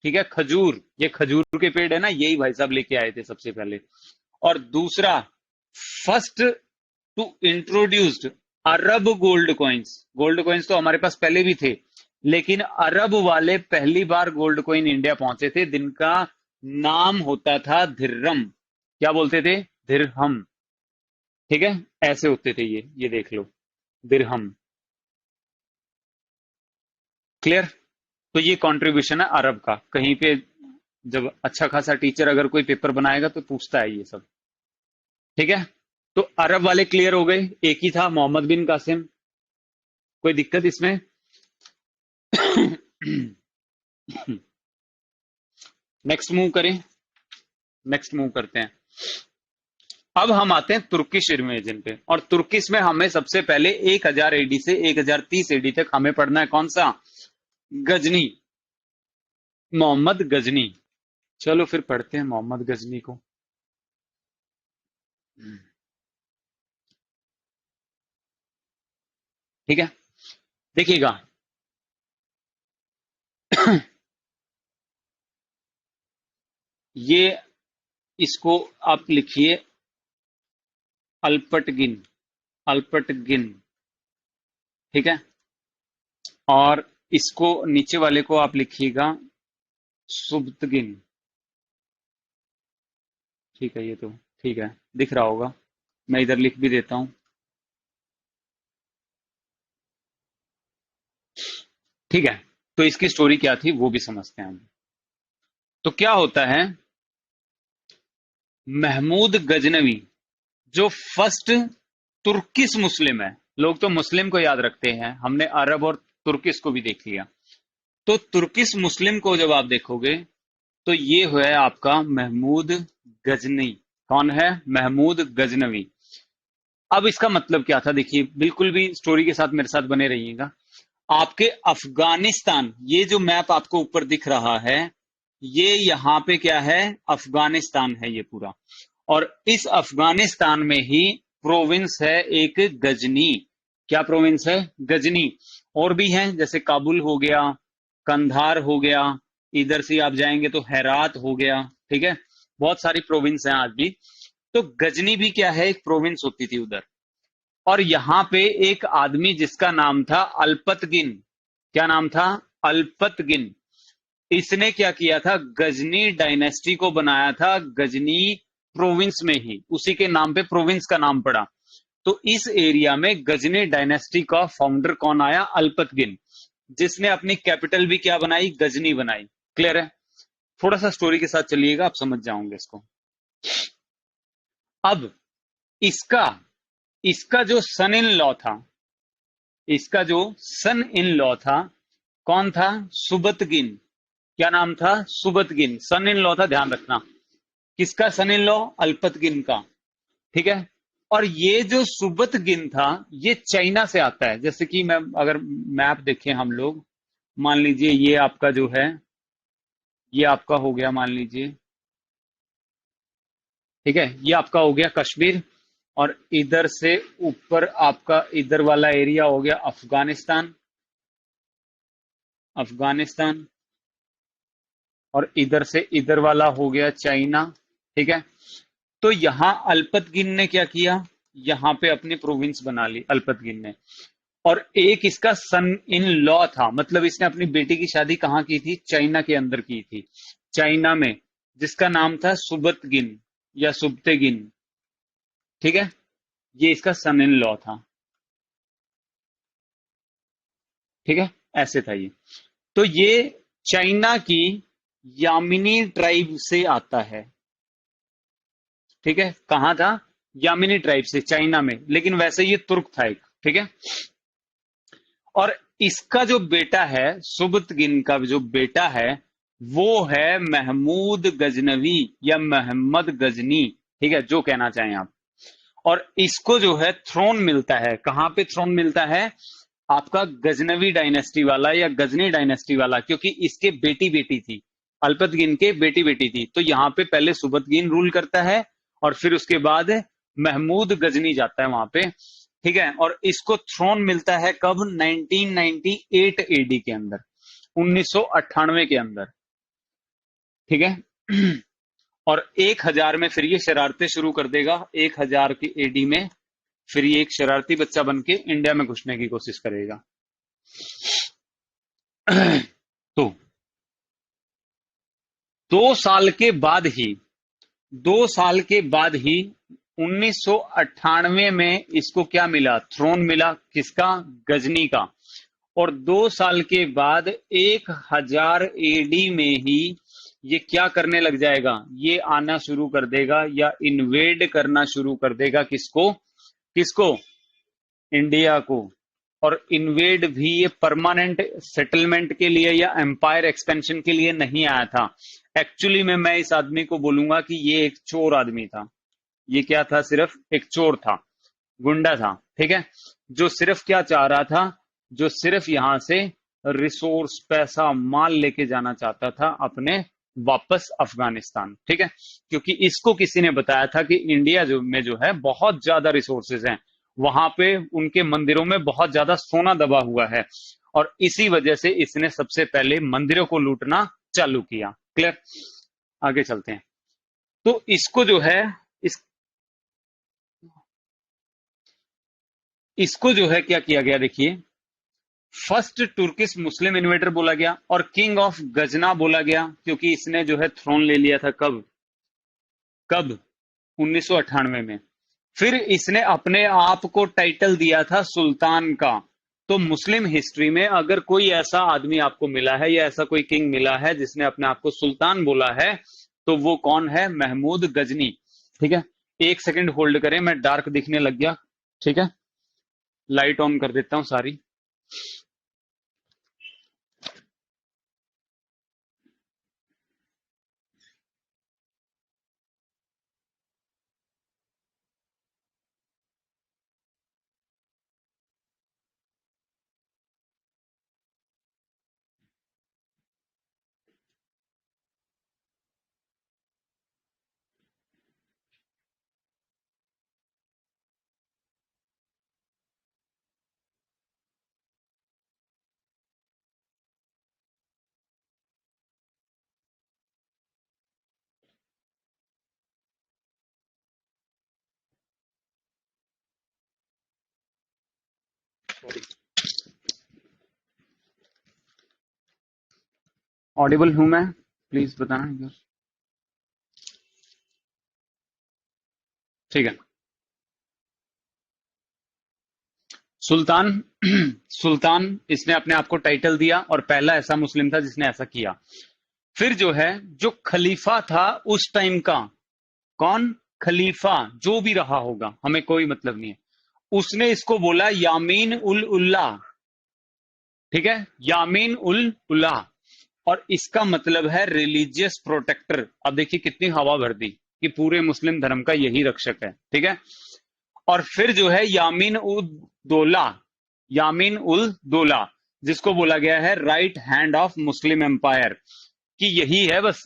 ठीक है, खजूर, ये खजूर के पेड़ है ना, यही भाई साहब लेके आए थे सबसे पहले। और दूसरा, first to introduced Arab gold coins. Gold coins तो हमारे पास पहले भी थे, लेकिन अरब वाले पहली बार गोल्ड कॉइन इंडिया पहुंचे थे, जिनका नाम होता था धिर्रम। क्या बोलते थे, दिरहम। ठीक है, ऐसे होते थे ये देख लो, दिरहम। क्लियर। तो ये कंट्रीब्यूशन है अरब का। कहीं पे जब अच्छा खासा टीचर अगर कोई पेपर बनाएगा तो पूछता है ये सब। ठीक है, तो अरब वाले क्लियर हो गए, एक ही था मोहम्मद बिन कासिम। कोई दिक्कत इसमें? नेक्स्ट मूव करें, नेक्स्ट मूव करते हैं। अब हम आते हैं तुर्किश इन्वेजन पे, और तुर्किश में हमें सबसे पहले 1000 एडी से 1030 एडी तक हमें पढ़ना है कौन सा? गजनी, मोहम्मद गजनी। चलो फिर पढ़ते हैं मोहम्मद गजनी को। ठीक है, देखिएगा। ये, इसको आप लिखिए अल्पटगिन, अल्पटगिन। ठीक है, और इसको नीचे वाले को आप लिखिएगा सुब्तगिन। ठीक है, ये तो ठीक है, दिख रहा होगा, मैं इधर लिख भी देता हूं। ठीक है, तो इसकी स्टोरी क्या थी वो भी समझते हैं हम। तो क्या होता है, महमूद गजनवी जो फर्स्ट तुर्किश मुस्लिम है, लोग तो मुस्लिम को याद रखते हैं, हमने अरब और तुर्किश को भी देख लिया। तो तुर्किश मुस्लिम को जब आप देखोगे तो ये है आपका महमूद गजनी। कौन है? महमूद गजनवी। अब इसका मतलब क्या था, देखिए, बिल्कुल भी स्टोरी के साथ मेरे साथ बने रहिएगा। आपके अफगानिस्तान, ये जो मैप आपको ऊपर दिख रहा है, ये यहां पे क्या है? अफगानिस्तान है ये पूरा। और इस अफगानिस्तान में ही प्रोविंस है एक गजनी। क्या प्रोविंस है? गजनी। और भी हैं, जैसे काबुल हो गया, कंधार हो गया, इधर से आप जाएंगे तो हेरात हो गया। ठीक है, बहुत सारी प्रोविंस हैं आज भी। तो गजनी भी क्या है? एक प्रोविंस होती थी उधर। और यहां पे एक आदमी जिसका नाम था अल्पतगिन। क्या नाम था? अल्पतगिन। इसने क्या किया था? गजनी डायनेस्टी को बनाया था गजनी प्रोविंस में ही, उसी के नाम पे प्रोविंस का नाम पड़ा। तो इस एरिया में गजनी डायनेस्टी का फाउंडर कौन आया? अल्पतगिन, जिसने अपनी कैपिटल भी क्या बनाई? गजनी बनाई। क्लियर है? थोड़ा सा स्टोरी के साथ चलिएगा, आप समझ जाओगे इसको। अब इसका इसका जो सन इन लॉ था, इसका जो सन इन लॉ था, कौन था? सुबतगिन। क्या नाम था? सुबतगिन। सन इन लॉ था, ध्यान रखना। किसका सन इन लॉ? अल्पतगिन का। ठीक है, और ये जो सुबतगिन था ये चाइना से आता है। जैसे कि मैं, अगर मैप देखें हम लोग, मान लीजिए ये आपका जो है, ये आपका हो गया, मान लीजिए, ठीक है, ये आपका हो गया कश्मीर, और इधर से ऊपर आपका इधर वाला एरिया हो गया अफगानिस्तान, अफगानिस्तान, और इधर से इधर वाला हो गया चाइना। ठीक है, तो यहां अल्पतगिन ने क्या किया? यहां पे अपनी प्रोविंस बना ली अल्पतगिन ने। और एक इसका सन इन लॉ था, मतलब इसने अपनी बेटी की शादी कहां की थी? चाइना के अंदर की थी, चाइना में, जिसका नाम था सुबतगिन या सुबतेगिन। ठीक है, ये इसका सन इन लॉ था। ठीक है, ऐसे था ये। तो ये चाइना की यामिनी ट्राइब से आता है। ठीक है, कहां था? यामिनी ट्राइब से, चाइना में, लेकिन वैसे ये तुर्क था एक। ठीक है, और इसका जो बेटा है, सुबतगिन का जो बेटा है, वो है महमूद गजनवी या मोहम्मद गजनी। ठीक है, जो कहना चाहें आप। और इसको जो है थ्रोन मिलता है, कहां पे थ्रोन मिलता है? आपका गजनवी डायनेस्टी वाला या गजनी डायनेस्टी वाला, क्योंकि इसके बेटी बेटी थी, अल्पतगिन के बेटी बेटी थी। तो यहां पे पहले सुबतगिन रूल करता है, और फिर उसके बाद महमूद गजनी जाता है वहां पे। ठीक है, और इसको थ्रोन मिलता है कब? 1998 एडी के अंदर, 1998 के अंदर। ठीक है, और 1000 में फिर ये शरारतें शुरू कर देगा। 1000 की एडी में फिर ये एक शरारती बच्चा बन के इंडिया में घुसने की कोशिश करेगा। तो 2 साल के बाद ही, 2 साल के बाद ही 1998 में इसको क्या मिला? थ्रोन मिला। किसका? गजनी का। और 2 साल के बाद 1000 एडी में ही ये क्या करने लग जाएगा, ये आना शुरू कर देगा या इन्वेड करना शुरू कर देगा, किसको, किसको, इंडिया को। और इन्वेड भी ये परमानेंट सेटलमेंट के लिए या एम्पायर एक्सपेंशन के लिए नहीं आया था। एक्चुअली में मैं इस आदमी को बोलूंगा कि ये एक चोर आदमी था। ये क्या था, सिर्फ एक चोर था, गुंडा था, ठीक है, जो सिर्फ क्या चाह रहा था, जो सिर्फ यहां से रिसोर्स, पैसा, माल लेके जाना चाहता था अपने वापस अफगानिस्तान, ठीक है। क्योंकि इसको किसी ने बताया था कि इंडिया जो में जो है बहुत ज्यादा रिसोर्सेज हैं, वहां पे उनके मंदिरों में बहुत ज्यादा सोना दबा हुआ है, और इसी वजह से इसने सबसे पहले मंदिरों को लूटना चालू किया। क्लियर, आगे चलते हैं। तो इसको जो है, इस इसको जो है क्या किया गया, देखिए, फर्स्ट तुर्किश मुस्लिम इन्वेडर बोला गया और किंग ऑफ गजना बोला गया, क्योंकि इसने जो है थ्रोन ले लिया था, कब, कब, 1998 में। फिर इसने अपने आप को टाइटल दिया था सुल्तान का। तो मुस्लिम हिस्ट्री में अगर कोई ऐसा आदमी आपको मिला है या ऐसा कोई किंग मिला है जिसने अपने आप को सुल्तान बोला है, तो वो कौन है, महमूद गजनी, ठीक है। एक सेकंड होल्ड करें, मैं डार्क दिखने लग गया, ठीक है, लाइट ऑन कर देता हूं सारी। ऑडिबल हूं मैं, प्लीज बताना एक बार। ठीक है। सुल्तान सुल्तान इसने अपने आप को टाइटल दिया और पहला ऐसा मुस्लिम था जिसने ऐसा किया। फिर जो है, जो खलीफा था उस टाइम का, कौन, खलीफा, जो भी रहा होगा हमें कोई मतलब नहीं है, उसने इसको बोला यामीन उल उल्ला, ठीक है, यामीन उल उल्ला। और इसका मतलब है रिलीजियस प्रोटेक्टर। अब देखिए कितनी हवा भर दी कि पूरे मुस्लिम धर्म का यही रक्षक है, ठीक है। और फिर जो है यामीन उल दौला, यामीन उल दौला, जिसको बोला गया है right hand of Muslim empire, कि यही है बस,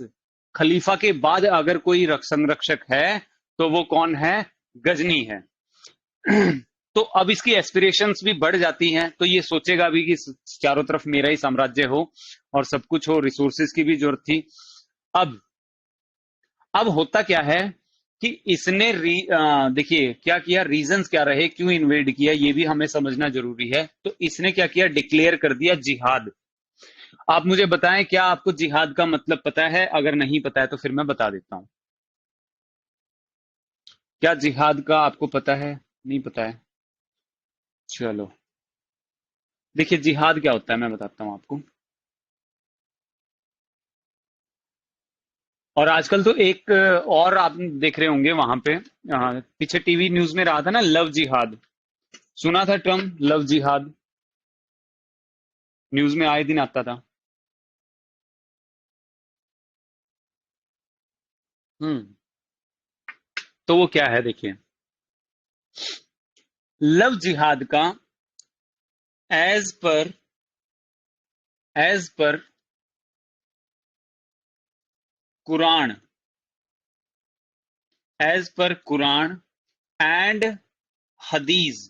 खलीफा के बाद अगर कोई संरक्षक है तो वो कौन है, गजनी है। तो अब इसकी एस्पिरेशंस भी बढ़ जाती हैं, तो ये सोचेगा भी कि चारों तरफ मेरा ही साम्राज्य हो और सब कुछ हो, रिसोर्सेज की भी जरूरत थी। अब अब होता क्या है कि इसने देखिए क्या किया, रीजंस क्या रहे, क्यों इन्वेड किया, ये भी हमें समझना जरूरी है। तो इसने क्या किया, डिक्लेयर कर दिया जिहाद। आप मुझे बताएं, क्या आपको जिहाद का मतलब पता है? अगर नहीं पता है तो फिर मैं बता देता हूं। क्या जिहाद का आपको पता है? नहीं पता है, चलो। देखिए जिहाद क्या होता है मैं बताता हूं आपको। और आजकल तो एक और आप देख रहे होंगे वहां पे, पीछे टीवी न्यूज में रहा था ना, लव जिहाद, सुना था टर्म लव जिहाद, न्यूज में आए दिन आता था। हम्म। तो वो क्या है, देखिए, लव जिहाद का as per as per Quran, as per Quran and हदीस,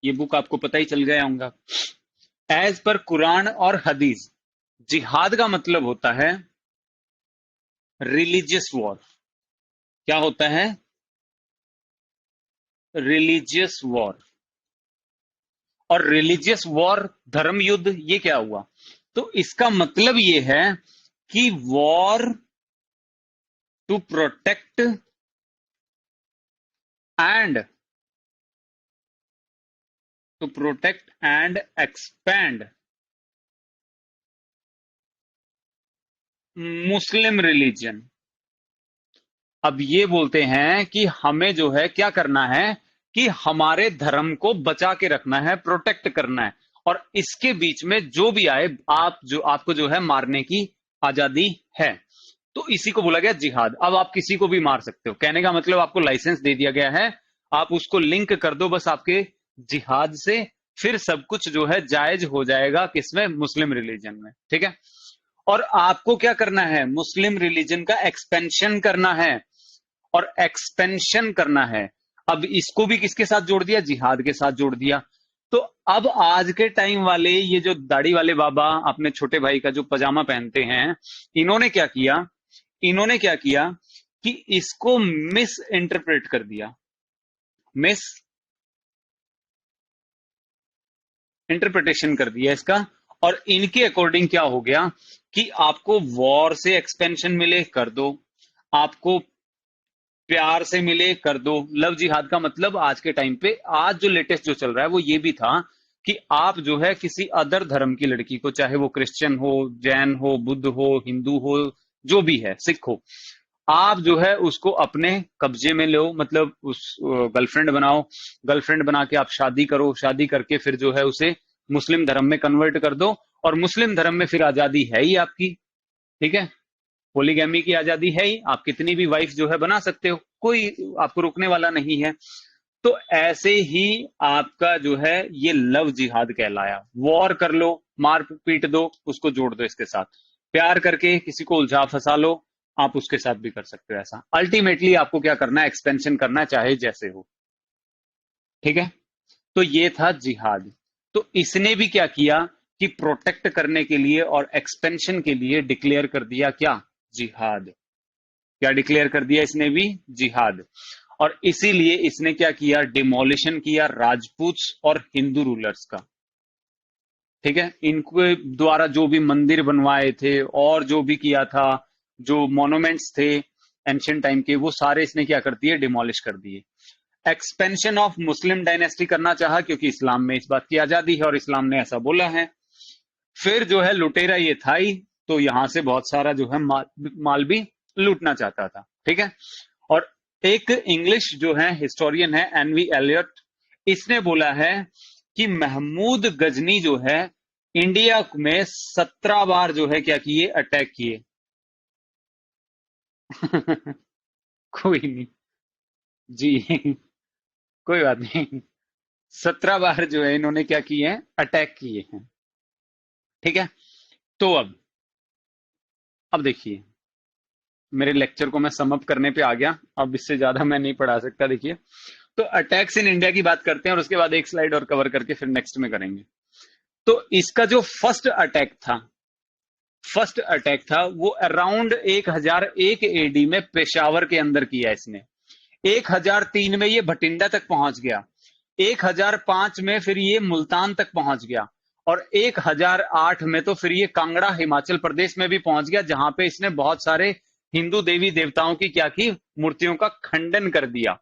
ये बुक आपको पता ही चल गया होगा। एज पर कुरान और हदीस, जिहाद का मतलब होता है रिलीजियस वॉर। क्या होता है, रिलीजियस वॉर। और रिलीजियस वॉर, धर्म युद्ध, ये क्या हुआ? तो इसका मतलब ये है कि war to protect and to protect and expand Muslim religion. अब ये बोलते हैं कि हमें जो है क्या करना है कि हमारे धर्म को बचा के रखना है, प्रोटेक्ट करना है, और इसके बीच में जो भी आए आपको जो है मारने की आजादी है। तो इसी को बोला गया जिहाद। अब आप किसी को भी मार सकते हो, कहने का मतलब आपको लाइसेंस दे दिया गया है, आप उसको लिंक कर दो बस आपके जिहाद से, फिर सब कुछ जो है जायज हो जाएगा किसमें, मुस्लिम रिलीजन में। ठीक है। और आपको क्या करना है, मुस्लिम रिलीजन का एक्सपेंशन करना है, और एक्सपेंशन करना है। अब इसको भी किसके साथ जोड़ दिया, जिहाद के साथ जोड़ दिया। तो अब आज के टाइम वाले ये जो दाढ़ी वाले बाबा अपने छोटे भाई का जो पजामा पहनते हैं, इन्होंने क्या किया, इन्होंने क्या किया कि इसको मिस इंटरप्रेट कर दिया, मिस इंटरप्रिटेशन कर दिया इसका। और इनके अकॉर्डिंग क्या हो गया कि आपको वॉर से एक्सपेंशन मिले कर दो, आपको प्यार से मिले कर दो। लव जिहाद का मतलब आज के टाइम पे, आज जो लेटेस्ट जो चल रहा है वो ये भी था कि आप जो है किसी अदर धर्म की लड़की को, चाहे वो क्रिश्चियन हो, जैन हो, बुद्ध हो, हिंदू हो, जो भी है, सिख हो, आप जो है उसको अपने कब्जे में लो, मतलब उस गर्लफ्रेंड बनाओ, गर्लफ्रेंड बना के आप शादी करो, शादी करके फिर जो है उसे मुस्लिम धर्म में कन्वर्ट कर दो, और मुस्लिम धर्म में फिर आजादी है ही आपकी। ठीक है, पोलीगैमी की आजादी है ही, आप कितनी भी वाइफ जो है बना सकते हो, कोई आपको रोकने वाला नहीं है। तो ऐसे ही आपका जो है ये लव जिहाद कहलाया। वॉर कर लो, मार पीट दो, उसको जोड़ दो इसके साथ, प्यार करके किसी को उलझा फंसा लो, आप उसके साथ भी कर सकते हो ऐसा। अल्टीमेटली आपको क्या करना है, एक्सपेंशन करना है, चाहे जैसे हो। ठीक है। तो ये था जिहाद। तो इसने भी क्या किया कि प्रोटेक्ट करने के लिए और एक्सपेंशन के लिए डिक्लेयर कर दिया क्या, जिहाद। क्या डिक्लेयर कर दिया इसने भी, जिहाद। और इसीलिए इसने क्या किया, डिमोलिशन किया राजपूत और हिंदू रूलर्स का। ठीक है, इनके द्वारा जो भी मंदिर बनवाए थे और जो भी किया था, जो मॉन्यूमेंट्स थे एंशियंट टाइम के, वो सारे इसने क्या कर दिए, डिमोलिश कर दिए। एक्सपेंशन ऑफ मुस्लिम डायनेस्टी करना चाहा, क्योंकि इस्लाम में इस बात की आजादी है और इस्लाम ने ऐसा बोला है। फिर जो है लुटेरा ये था ही, तो यहां से बहुत सारा जो है माल भी लूटना चाहता था। ठीक है। और एक इंग्लिश जो है हिस्टोरियन है एनवी एलियट, इसने बोला है कि महमूद गजनी जो है इंडिया में 17 बार जो है क्या किए, अटैक किए। कोई नहीं जी, कोई बात नहीं। 17 बार जो है इन्होंने क्या किए हैं, अटैक किए हैं। ठीक है। तो अब देखिए, मेरे लेक्चर को मैं समअप करने पे आ गया, अब इससे ज्यादा मैं नहीं पढ़ा सकता। देखिए, तो अटैक्स इन इंडिया की बात करते हैं और उसके बाद एक स्लाइड और कवर करके फिर नेक्स्ट में करेंगे। तो इसका जो फर्स्ट अटैक था वो अराउंड 1001 एडी में पेशावर के अंदर किया इसने। 1003 में ये भटिंडा तक पहुंच गया, 1005 में फिर ये मुल्तान तक पहुंच गया, और 1008 में तो फिर ये कांगड़ा हिमाचल प्रदेश में भी पहुंच गया, जहां पे इसने बहुत सारे हिंदू देवी देवताओं की क्या की, मूर्तियों का खंडन कर दिया।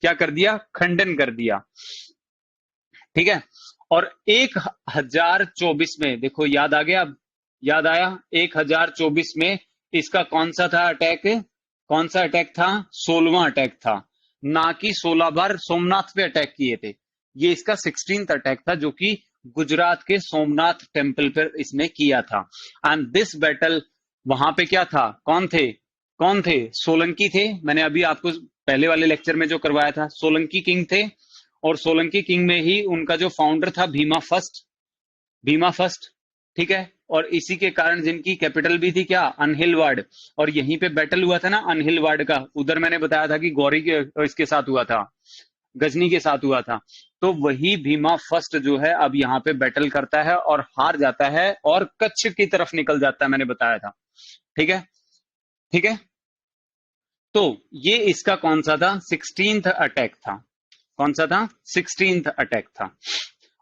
क्या कर दिया, खंडन कर दिया। ठीक है। और 1024 में देखो, याद आ गया, अब याद आया, 1024 में इसका कौन सा था अटैक, कौन सा अटैक था, 16वां अटैक था। ना कि 16 बार सोमनाथ पे अटैक किए थे, ये इसका 16th अटैक था, जो कि गुजरात के सोमनाथ टेम्पल पर इसने किया था। एंड दिस बैटल, वहां पे क्या था, कौन थे, कौन थे, सोलंकी थे। मैंने अभी आपको पहले वाले लेक्चर में जो करवाया था, सोलंकी किंग थे, और सोलंकी किंग में ही उनका जो फाउंडर था भीमा फर्स्ट, भीमा फर्स्ट। ठीक है। और इसी के कारण जिनकी कैपिटल भी थी क्या, अनहिलवाड़। और यहीं पे बैटल हुआ था ना अनहिलवाड़ का, उधर मैंने बताया था कि गौरी के इसके साथ हुआ था, गजनी के साथ हुआ था। तो वही भीमा फर्स्ट जो है अब यहाँ पे बैटल करता है और हार जाता है और कच्छ की तरफ निकल जाता है, मैंने बताया था। ठीक है। ठीक है। तो ये इसका कौन सा था, 16th अटैक था। कौन सा था, 16th अटैक था।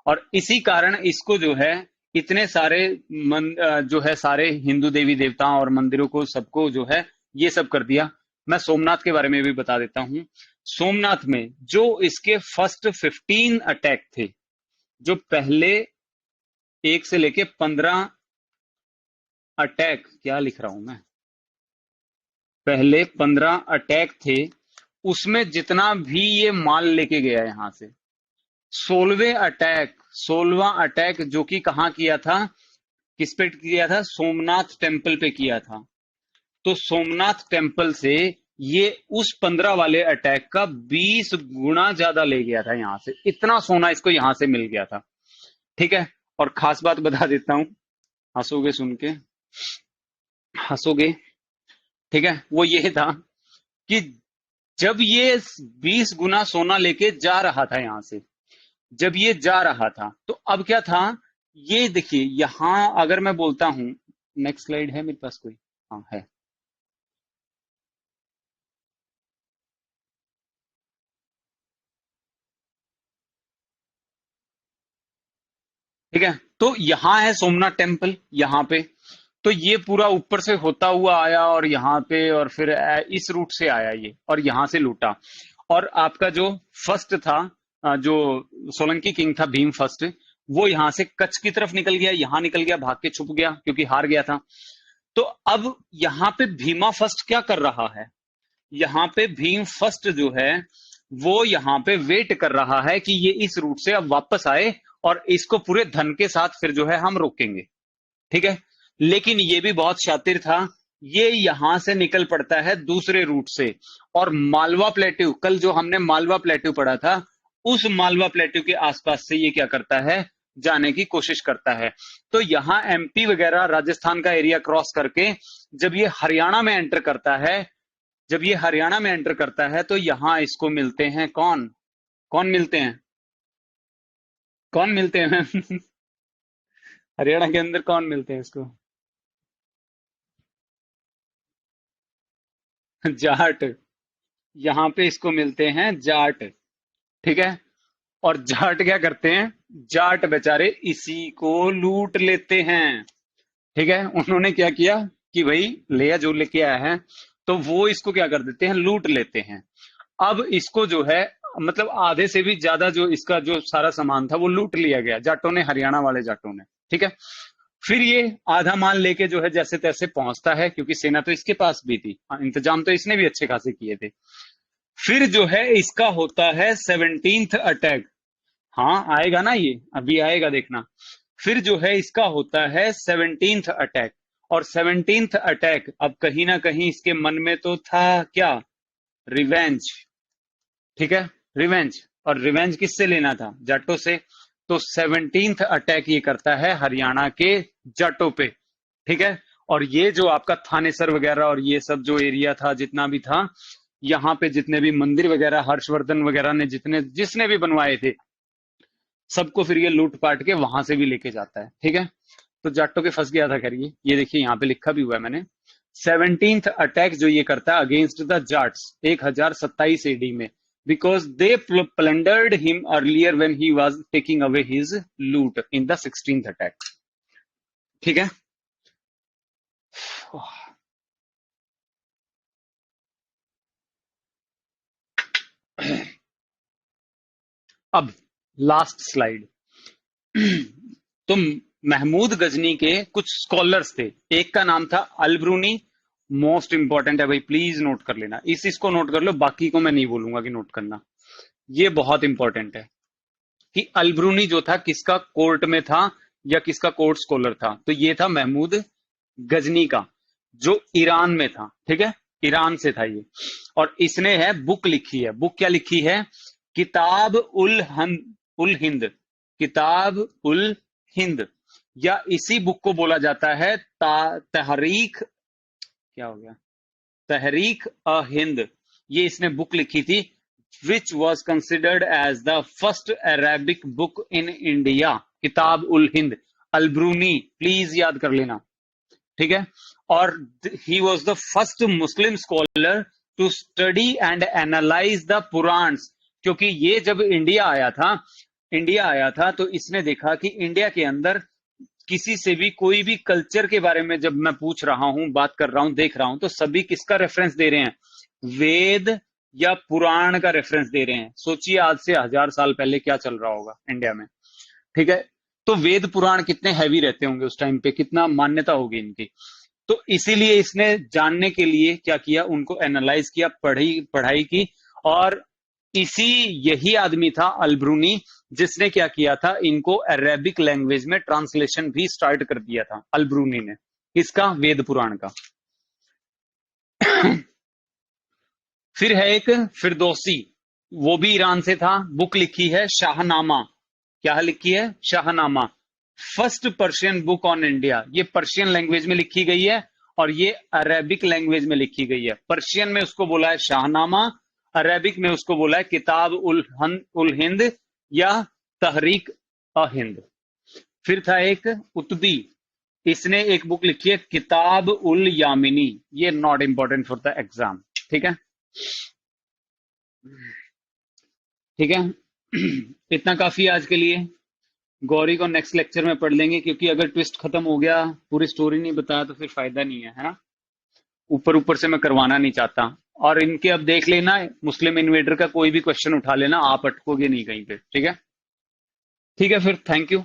और इसी कारण इसको जो है इतने सारे जो है सारे हिंदू देवी देवताओं और मंदिरों को सबको जो है ये सब कर दिया। मैं सोमनाथ के बारे में भी बता देता हूं। सोमनाथ में जो इसके फर्स्ट 15 अटैक थे, जो पहले 1 से लेके 15 अटैक, क्या लिख रहा हूं मैं, पहले 15 अटैक थे, उसमें जितना भी ये माल लेके गया यहां से, 16वां अटैक जो कि कहाँ किया था, किस पे किया था, सोमनाथ टेम्पल पे किया था। तो सोमनाथ टेम्पल से ये उस 15 वाले अटैक का 20 गुना ज्यादा ले गया था यहां से, इतना सोना इसको यहां से मिल गया था। ठीक है। और खास बात बता देता हूं, हंसोगे सुन के, हंसोगे। ठीक है, वो ये था कि जब ये 20 गुना सोना लेके जा रहा था यहां से, जब ये जा रहा था तो अब क्या था, ये देखिए यहां अगर मैं बोलता हूं, नेक्स्ट स्लाइड है मेरे पास कोई, हाँ है। ठीक है, तो यहां है सोमनाथ टेम्पल यहां पे, तो ये पूरा ऊपर से होता हुआ आया और यहाँ पे, और फिर इस रूट से आया ये और यहां से लूटा। और आपका जो फर्स्ट था, जो सोलंकी किंग था भीम फर्स्ट, वो यहां से कच्छ की तरफ निकल गया, यहां निकल गया, भाग के छुप गया क्योंकि हार गया था। तो अब यहाँ पे भीमा फर्स्ट क्या कर रहा है, यहाँ पे भीम फर्स्ट जो है वो यहाँ पे वेट कर रहा है कि ये इस रूट से अब वापस आए और इसको पूरे धन के साथ फिर जो है हम रोकेंगे। ठीक है, लेकिन ये भी बहुत शातिर था, ये यहां से निकल पड़ता है दूसरे रूट से, और मालवा प्लेट्यू, कल जो हमने मालवा प्लेट्यू पढ़ा था, उस मालवा प्लेट्यू के आसपास से ये क्या करता है, जाने की कोशिश करता है। तो यहां एमपी वगैरह राजस्थान का एरिया क्रॉस करके जब ये हरियाणा में एंटर करता है, जब ये हरियाणा में एंटर करता है तो यहां इसको मिलते हैं कौन, कौन मिलते हैं, कौन मिलते हैं हरियाणा के अंदर कौन मिलते हैं इसको, जाट। यहाँ पे इसको मिलते हैं जाट। ठीक है, और जाट क्या करते हैं, जाट बेचारे इसी को लूट लेते हैं। ठीक है, उन्होंने क्या किया कि भाई लिया जो लेके आया है, तो वो इसको क्या कर देते हैं, लूट लेते हैं। अब इसको जो है, मतलब आधे से भी ज्यादा जो इसका जो सारा सामान था वो लूट लिया गया जाटों ने, हरियाणा वाले जाटों ने। ठीक है, फिर ये आधा माल लेके जो है जैसे तैसे पहुंचता है, क्योंकि सेना तो इसके पास भी थी, इंतजाम तो इसने भी अच्छे खासे किए थे। फिर जो है इसका होता है 17th अटैक। हाँ आएगा ना ये, अभी आएगा देखना। फिर जो है इसका होता है 17th अटैक, और 17th अटैक अब कहीं ना कहीं इसके मन में तो था क्या, रिवेंज। ठीक है, रिवेंज, और रिवेंज किससे लेना था, जाटों से। तो 17th अटैक ये करता है हरियाणा के जाटों पे। ठीक है, और ये जो आपका थानेसर वगैरह और ये सब जो एरिया था जितना भी था, यहाँ पे जितने भी मंदिर वगैरह हर्षवर्धन वगैरह ने जितने जिसने भी बनवाए थे, सबको फिर ये लूट पाट के वहां से भी लेके जाता है। ठीक है, तो जाटों के फंस गया था। खैर ये देखिए यहाँ पे लिखा भी हुआ है मैंने, 17th अटैक जो ये करता है अगेंस्ट द जाट्स 1027 एडी में, because they plundered him earlier when he was taking away his लूट इन द 16th अटैक। ठीक है, अब लास्ट स्लाइड तो महमूद गजनी के कुछ स्कॉलर्स थे, एक का नाम था अलब्रूनी, मोस्ट इंपॉर्टेंट है भाई, प्लीज नोट कर लेना, इसको नोट कर लो, बाकी को मैं नहीं बोलूंगा कि नोट करना, ये बहुत इंपॉर्टेंट है कि अलब्रूनी जो था किसका कोर्ट में था या किसका कोर्ट स्कॉलर था, तो ये था महमूद गजनी का, जो ईरान में था। ठीक है, ईरान से था ये, और इसने है बुक लिखी है, बुक क्या लिखी है, किताब उल हिंद, किताब उल हिंद, या इसी बुक को बोला जाता है तहरीक, क्या हो गया, तहरीक अ हिंद। ये इसने बुक लिखी थी, which was considered as the first Arabic book in India, Kitab ul Hind, अलब्रूनी, please याद कर लेना। ठीक है, और he was the first Muslim scholar to study and analyse the Puranas, क्योंकि ये जब इंडिया आया था तो इसने देखा कि इंडिया के अंदर किसी से भी कोई भी कल्चर के बारे में जब मैं पूछ रहा हूं, बात कर रहा हूं, देख रहा हूं, तो सभी किसका रेफरेंस दे रहे हैं, वेद या पुराण का रेफरेंस दे रहे हैं। सोचिए आज से 1000 साल पहले क्या चल रहा होगा इंडिया में। ठीक है। तो वेद पुराण कितने हैवी रहते होंगे उस टाइम पे, कितना मान्यता होगी इनकी। तो इसीलिए इसने जानने के लिए क्या किया, उनको एनालाइज किया, पढ़ी पढ़ाई की। और इसी यही आदमी था अल्ब्रूनी, जिसने क्या किया था, इनको अरेबिक लैंग्वेज में ट्रांसलेशन भी स्टार्ट कर दिया था अल्ब्रूनी ने, इसका वेद पुराण का। फिर है एक फिरदौसी, वो भी ईरान से था, बुक लिखी है शाहनामा। क्या लिखी है? Shahnameh. First Persian book on India. ये पर्शियन लैंग्वेज में लिखी गई है और ये अरेबिक लैंग्वेज में लिखी गई है। पर्शियन में उसको बोला है शाहनामा, अरेबिक में उसको बोला है किताब उल हिंद या तहरीक अ हिंद। फिर था एक उतबी, इसने एक बुक लिखी है किताब उल यामिनी। ये not important for the exam, ठीक है। ठीक है। इतना काफी है आज के लिए। गौरी को नेक्स्ट लेक्चर में पढ़ लेंगे, क्योंकि अगर ट्विस्ट खत्म हो गया, पूरी स्टोरी नहीं बताया, तो फिर फायदा नहीं है ना। ऊपर ऊपर से मैं करवाना नहीं चाहता। और इनके अब देख लेना, मुस्लिम इन्वेडर का कोई भी क्वेश्चन उठा लेना, आप अटकोगे नहीं कहीं पे, ठीक है। ठीक है, फिर थैंक यू।